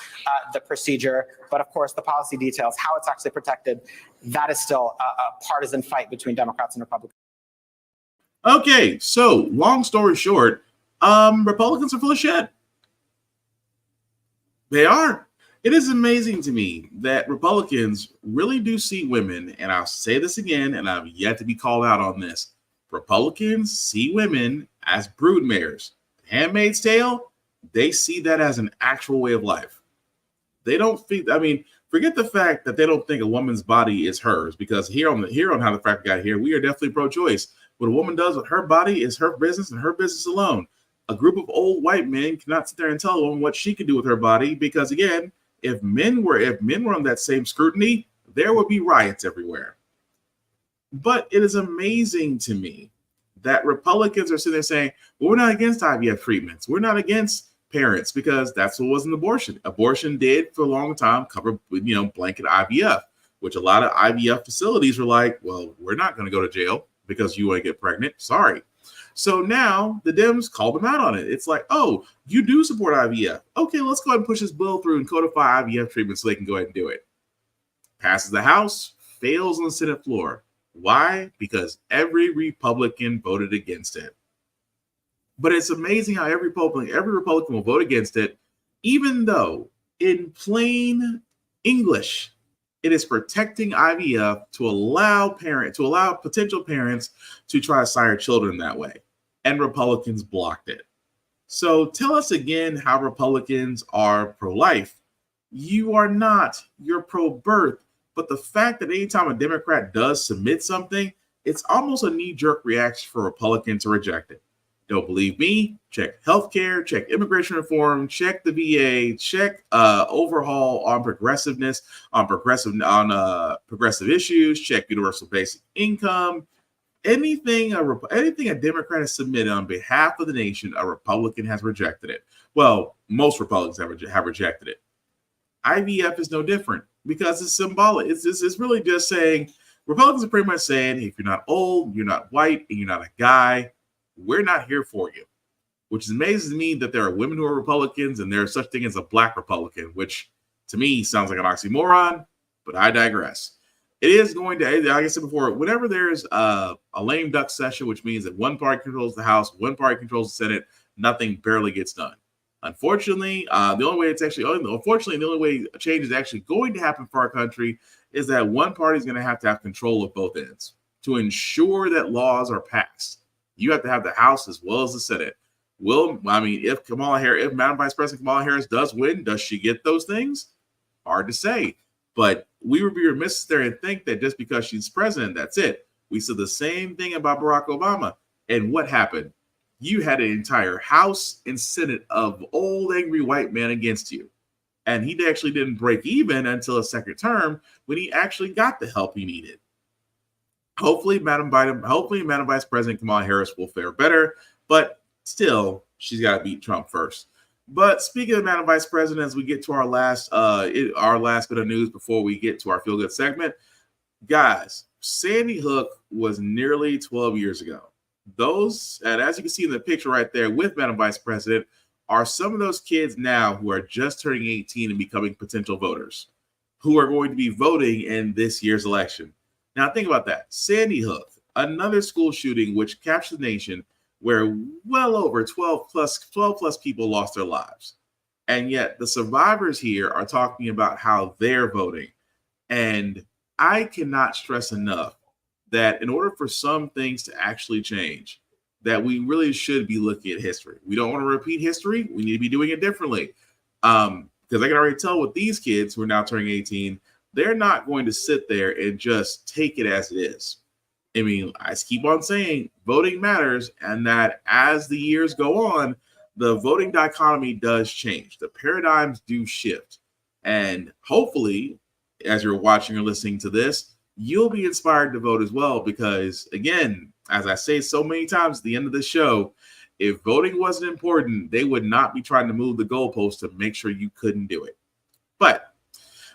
the procedure. But of course, the policy details, how it's actually protected, that is still a partisan fight between Democrats and Republicans. Okay, so long story short, Republicans are full of shit. They are. It is amazing to me that Republicans really do see women, and I'll say this again, and I've yet to be called out on this. Republicans see women as broodmares. Handmaid's Tale, they see that as an actual way of life. They don't think, forget the fact that they don't think a woman's body is hers, because here on How the Frack We Got Here, we are definitely pro-choice. What a woman does with her body is her business and her business alone. A group of old white men cannot sit there and tell a woman what she can do with her body, because again, if men were on that same scrutiny, there would be riots everywhere. But it is amazing to me that Republicans are sitting there saying, well, we're not against IVF treatments. We're not against parents, because that's what was an abortion. Abortion did for a long time cover, blanket IVF, which a lot of IVF facilities were like, well, we're not going to go to jail because you want to get pregnant. Sorry. So now the Dems called them out on it. It's like, oh, you do support IVF. Okay, let's go ahead and push this bill through and codify IVF treatment so they can go ahead and do it. Passes the House, fails on the Senate floor. Why? Because every Republican voted against it. But it's amazing how every Republican will vote against it, even though in plain English, it is protecting IVF to allow potential parents to try to sire children that way. And Republicans blocked it. So tell us again how Republicans are pro-life. You are not. You're pro-birth. But the fact that anytime a Democrat does submit something, it's almost a knee-jerk reaction for Republicans to reject it. Don't believe me? Check healthcare, check immigration reform, check the VA, check overhaul on progressiveness, on progressive issues, check universal basic income. Anything a Democrat has submitted on behalf of the nation, a Republican has rejected it. Well, most Republicans have rejected it. IVF is no different because it's symbolic. It's really just saying, Republicans are pretty much saying, hey, if you're not old, you're not white, and you're not a guy, we're not here for you. Which amazes me that there are women who are Republicans and there's such thing as a black Republican, which to me sounds like an oxymoron, but I digress. It is going to, like I said before, whenever there's a lame duck session, which means that one party controls the House, one party controls the Senate, nothing barely gets done. Unfortunately, the only way a change is actually going to happen for our country is that one party is going to have control of both ends to ensure that laws are passed. You have to have the House as well as the Senate. If Madam Vice President Kamala Harris does win, does she get those things? Hard to say. But we would be remiss there and think that just because she's president, that's it. We said the same thing about Barack Obama. And what happened? You had an entire House and Senate of old, angry white men against you. And he actually didn't break even until a second term when he actually got the help he needed. Hopefully, Madam Vice President Kamala Harris will fare better, but still, she's got to beat Trump first. But speaking of Madam Vice President, as we get to our last bit of news before we get to our feel good segment, guys, Sandy Hook was nearly 12 years ago. Those, and as you can see in the picture right there with Madam Vice President, are some of those kids now who are just turning 18 and becoming potential voters, who are going to be voting in this year's election. Now, think about that. Sandy Hook, another school shooting which captured the nation, where well over 12 plus people lost their lives. And yet the survivors here are talking about how they're voting. And I cannot stress enough that in order for some things to actually change, that we really should be looking at history. We don't want to repeat history. We need to be doing it differently. Because I can already tell with these kids who are now turning 18, they're not going to sit there and just take it as it is. I mean, I keep on saying voting matters, and that as the years go on, the voting dichotomy does change. The paradigms do shift. And hopefully, as you're watching or listening to this, you'll be inspired to vote as well. Because again, as I say so many times at the end of the show, if voting wasn't important, they would not be trying to move the goalpost to make sure you couldn't do it. But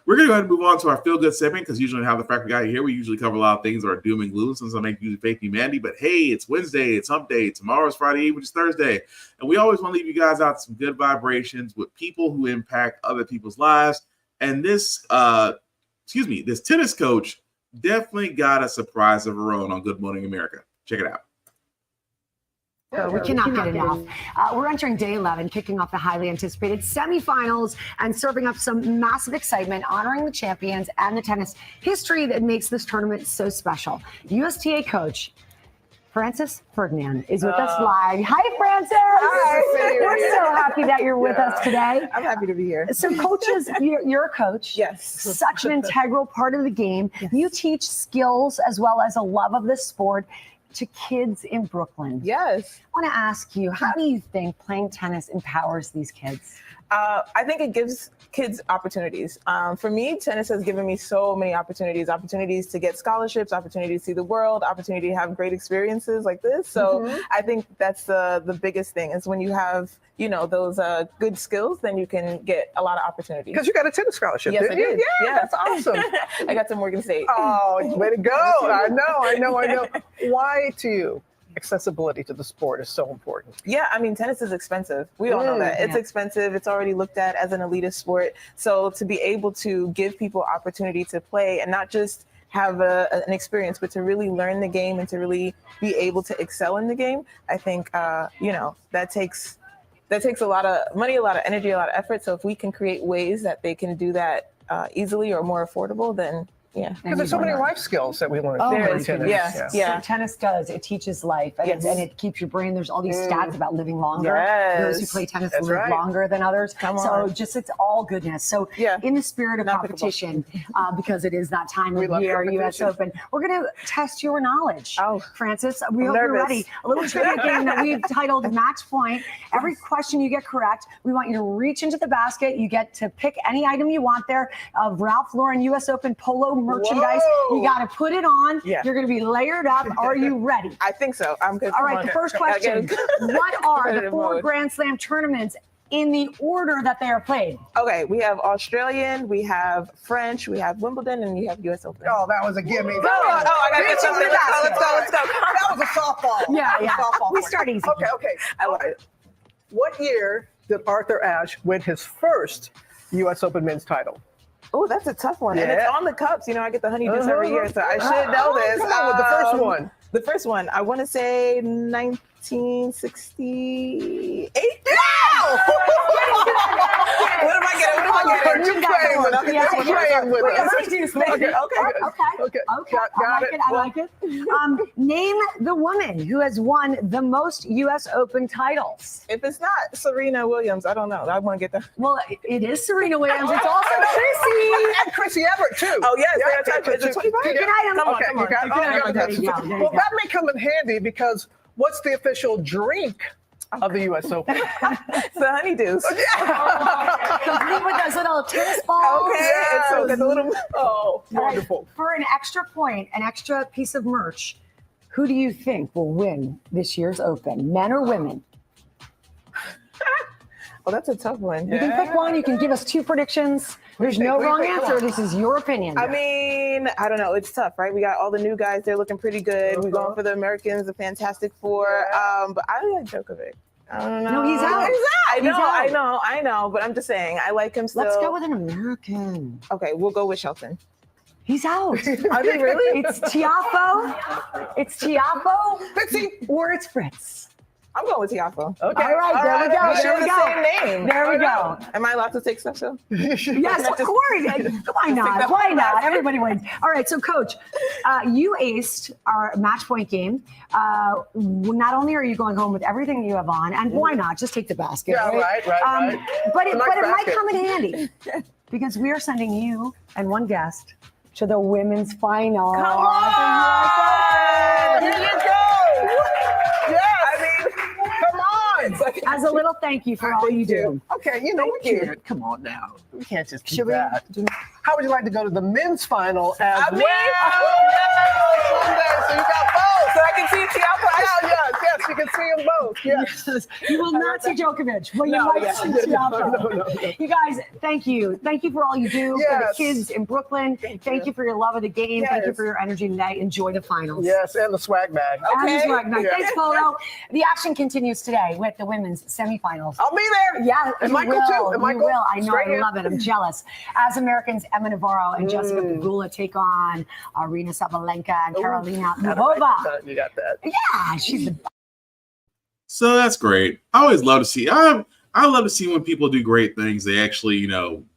we're going to go ahead and move on to our feel-good segment, because usually how the Frack We Got Here, we usually cover a lot of things that are doom and gloom. Sometimes I make usually fake humanity, but hey, it's Wednesday, it's hump day, tomorrow's Friday Eve, which is Thursday. And we always want to leave you guys out some good vibrations with people who impact other people's lives. And this, this tennis coach definitely got a surprise of her own on Good Morning America. Check it out. We cannot get enough. We're entering day 11, kicking off the highly anticipated semifinals and serving up some massive excitement, honoring the champions and the tennis history that makes this tournament so special. USTA coach Frances Ferdinand is with us live. Hi, Frances. Hi. We're so happy that you're with us today. I'm happy to be here. So coaches, you're a coach. Yes. Such an integral part of the game. Yes. You teach skills as well as a love of the sport to kids in Brooklyn. Yes. I want to ask you, how do you think playing tennis empowers these kids? I think it gives kids opportunities. For me, tennis has given me so many opportunities to get scholarships, opportunities to see the world, opportunity to have great experiences like this. So I think that's the biggest thing is when you have, those good skills, then you can get a lot of opportunities. Because you got a tennis scholarship, yes, didn't I you? did. Yeah, that's awesome. I got to Morgan State. Oh, way to go. I know. Why to you? Accessibility to the sport is so important. Yeah, I mean, tennis is expensive. We all know that. It's expensive. It's already looked at as an elitist sport. So to be able to give people opportunity to play and not just have an experience, but to really learn the game and to really be able to excel in the game, I think, that takes a lot of money, a lot of energy, a lot of effort. So if we can create ways that they can do that easily or more affordable, then yeah. Because there's so many life skills that we learn. There tennis. is. Yeah. Tennis does. It teaches life and, and it keeps your brain. There's all these stats about living longer. Those who play tennis live longer than others. So it's all goodness. So in the spirit of competition, because it is that time of year, US Open, we're going to test your knowledge. Frances, we hope you're ready. A little trivia game that we've titled Match Point. Every question you get correct, we want you to reach into the basket. You get to pick any item you want there of Ralph Lauren US Open polo merchandise. You got to put it on. You're going to be layered up. Are you ready? I think so. I'm good. All right. The first question. What are the 4 Grand Slam tournaments in the order that they are played? Okay. We have Australian, we have French, we have Wimbledon, and you have US Open. Oh, that was a gimme. I got to get something. Let's go. That was a softball. Yeah. Softball. We start easy. Okay. I love it. What year did Arthur Ashe win his first US Open men's title? Oh, that's a tough one. And it's on the cups. I get the honeydews every year, so I should know this. Come on with the first one. The first one, I want to say 1968. What am I getting? You playing with us. Okay. I like it. Name the woman who has won the most U.S. Open titles. If it's not Serena Williams, I don't know. I want to get the. Well, it is Serena Williams. It's also Chrissy. And Chrissy Everett, too. Oh, yes. Is it 25? Pick an item. Come on. Well, that may come in handy because what's the official drink of the U.S. Open? The honeydews. Complete with those little tennis balls. Okay. So the little. Oh, wonderful. Right. For an extra point, an extra piece of merch, who do you think will win this year's Open, men or women? Oh, that's a tough one. You can pick one. You can give us 2 predictions. There's no wrong answer. This is your opinion. I mean, I don't know. It's tough, right? We got all the new guys. They're looking pretty good. We're going for the Americans, the Fantastic Four. But I like Djokovic. I don't know. No, he's out. I know. But I'm just saying, I like him still. Let's go with an American. Okay, we'll go with Shelton. He's out. Are they really? It's Tiafoe. It's Tiafoe. Fitzy. Or it's Fritz. I'm going with Tiafo. Okay. All right, there we go. We share There we the go. same name. There we go. Am I allowed to take stuff too? Yes, of course. Why not? Why not? Everybody wins. All right, so Coach, you aced our match point game. Not only are you going home with everything you have on, and why not? Just take the basket. Yeah, right. But it Nice might basket. come in handy because we are sending you and one guest to the women's final. Come on! Here you go! Yes! Come on! As a little thank you for all you do. Okay, we can't. Come on now. We can't just do that. How would you like to go to the men's final as well? Yes, Sunday. So you got both. So I can see Tiafo. Yes, you can see them both. Yes. You will not see Djokovic, but you No, might see Tiafo. No. You guys, thank you. Thank you for all you do for the kids in Brooklyn. Thank you for your love of the game. Thank you for your energy tonight. Enjoy the finals. Yes, and the swag bag. And the swag bag. Yeah. Thanks, Polo. The action continues today with the women's semifinals. I'll be there. Yeah, And you Michael will. too. And You Michael. will. I know. Straight I in. love it. I'm jealous. As Americans, Emma Navarro and Jessica Pegula take on Arina Sabalenka and Karolina Muchova. You got that. Yeah, she's the So that's great. I always love to see. I love to see when people do great things. They actually,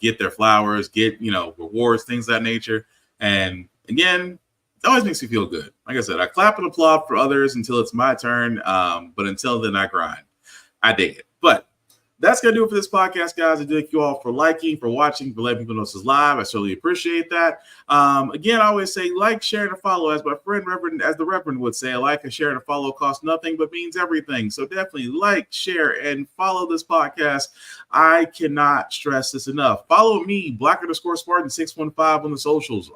get their flowers, get rewards, things of that nature. And again, it always makes me feel good. Like I said, I clap and applaud for others until it's my turn. But until then, I grind. I dig it. But that's going to do it for this podcast, guys. I thank you all for liking, for watching, for letting people know this is live. I certainly appreciate that. Again, I always say like, share, and follow. As my friend the Reverend would say, like, and share, and follow costs nothing, but means everything. So definitely like, share, and follow this podcast. I cannot stress this enough. Follow me, Black_Spartan615 on the socials.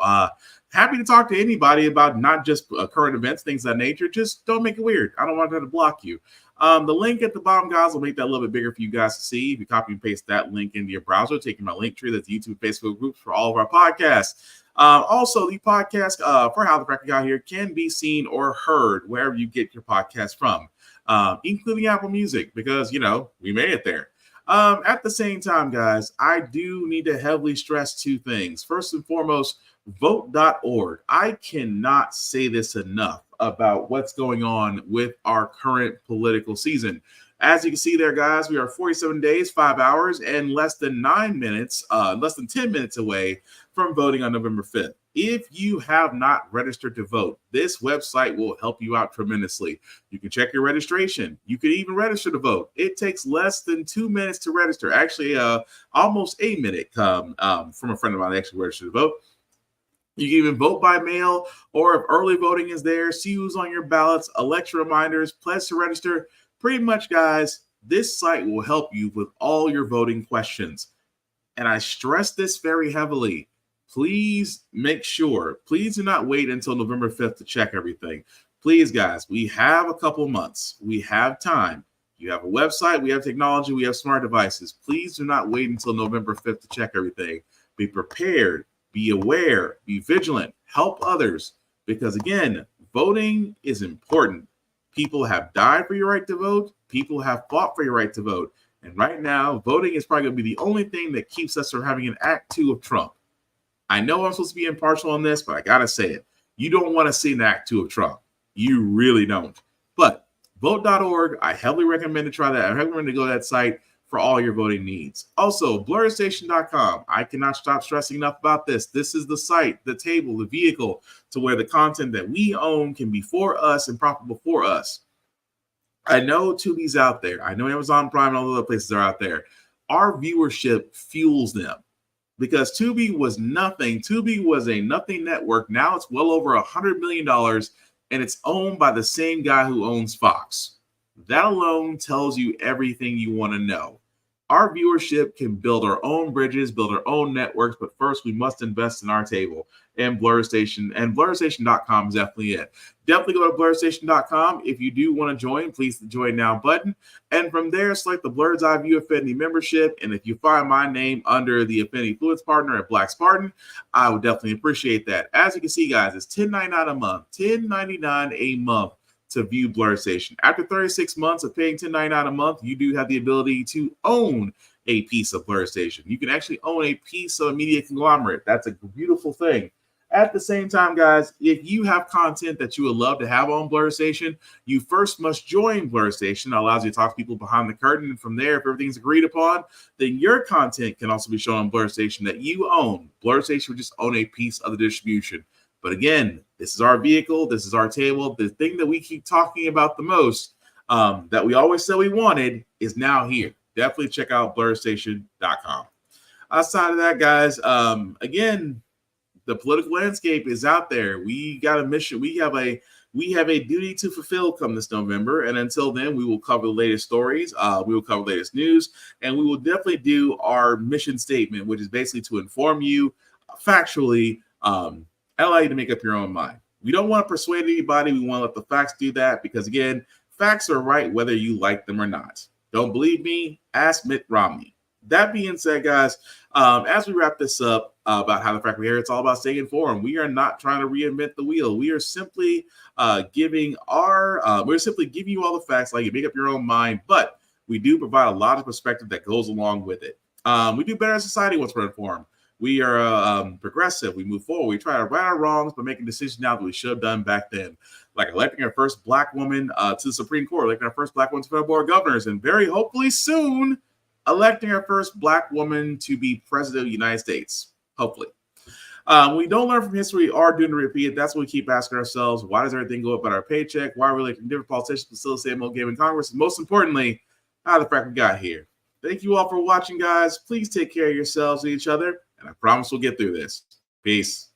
Happy to talk to anybody about not just current events, things of that nature. Just don't make it weird. I don't want to block you. The link at the bottom, guys, will make that a little bit bigger for you guys to see. If you copy and paste that link into your browser, taking my link tree, that's YouTube and Facebook groups for all of our podcasts. Also, the podcast for How the Frack We Got Here can be seen or heard wherever you get your podcast from, including Apple Music, because, we made it there. At the same time, guys, I do need to heavily stress two things. First and foremost, vote.org. I cannot say this enough about what's going on with our current political season. As you can see there, guys, we are 47 days, 5 hours, and less than 10 minutes away from voting on November 5th. If you have not registered to vote, this website will help you out tremendously. You can check your registration. You can even register to vote. It takes less than 2 minutes to register. Actually, almost a minute from a friend of mine that actually registered to vote. You can even vote by mail, or if early voting is there, see who's on your ballots, election reminders, pledge to register. Pretty much, guys, this site will help you with all your voting questions. And I stress this very heavily. Please make sure, please do not wait until November 5th to check everything. Please, guys, we have a couple months. We have time. You have a website, we have technology, we have smart devices. Please do not wait until November 5th to check everything. Be prepared. Be aware, be vigilant, help others, because again, voting is important. People have died for your right to vote. People have fought for your right to vote. And right now, voting is probably going to be the only thing that keeps us from having an Act 2 of Trump. I know I'm supposed to be impartial on this, but I got to say it. You don't want to see an Act 2 of Trump. You really don't. But vote.org, I heavily recommend to try that. I recommend to go to that site for all your voting needs. Also, blurrstation.com. I cannot stop stressing enough about this. This is the site, the table, the vehicle to where the content that we own can be for us and profitable for us. I know Tubi's out there. I know Amazon Prime and all the other places are out there. Our viewership fuels them because Tubi was nothing. Tubi was a nothing network. Now it's well over $100 million, and it's owned by the same guy who owns Fox. That alone tells you everything you want to know. Our viewership can build our own bridges, build our own networks, but first we must invest in our table. And Blur Station, and blurrstation.com is definitely it. Definitely go to blurrstation.com. If you do want to join, please the join now button. And from there, select the Blur's Eye View Affinity membership. And if you find my name under the Affinity Fluids partner at Black Spartan, I would definitely appreciate that. As you can see, guys, it's $10.99 a month. $10.99 a month to view Blur Station. After 36 months of paying $10.99 a month, you do have the ability to own a piece of Blur Station. You can actually own a piece of a media conglomerate. That's a beautiful thing. At the same time, guys, if you have content that you would love to have on Blur Station, you first must join Blur Station. It allows you to talk to people behind the curtain. And from there, if everything's agreed upon, then your content can also be shown on Blur Station that you own. Blur Station would just own a piece of the distribution. But again, this is our vehicle. This is our table. The thing that we keep talking about the most, that we always said we wanted, is now here. Definitely check out blurstation.com. Outside of that, guys, again, the political landscape is out there. We got a mission. We have a duty to fulfill come this November. And until then, we will cover the latest stories. We will cover the latest news, and we will definitely do our mission statement, which is basically to inform you factually, and allow you to make up your own mind. We don't want to persuade anybody. We want to let the facts do that, because again, facts are right whether you like them or not. Don't believe me? Ask Mitt Romney. That being said, guys, as we wrap this up about how the Frack We Here, it's all about staying informed. We are not trying to reinvent the wheel. We are simply giving you all the facts, like you make up your own mind, but we do provide a lot of perspective that goes along with it. We do better as a society once we're informed. We are progressive. We move forward. We try to right our wrongs by making decisions now that we should have done back then, like electing our first Black woman to the Supreme Court, electing our first Black woman to federal board of governors, and very hopefully soon electing our first Black woman to be president of the United States. Hopefully. We don't learn from history or doomed to repeat it. That's what we keep asking ourselves. Why does everything go up at our paycheck? Why are we electing different politicians to still the same old game in Congress? And most importantly, how the Frack We Got Here. Thank you all for watching, guys. Please take care of yourselves and each other, and I promise we'll get through this. Peace.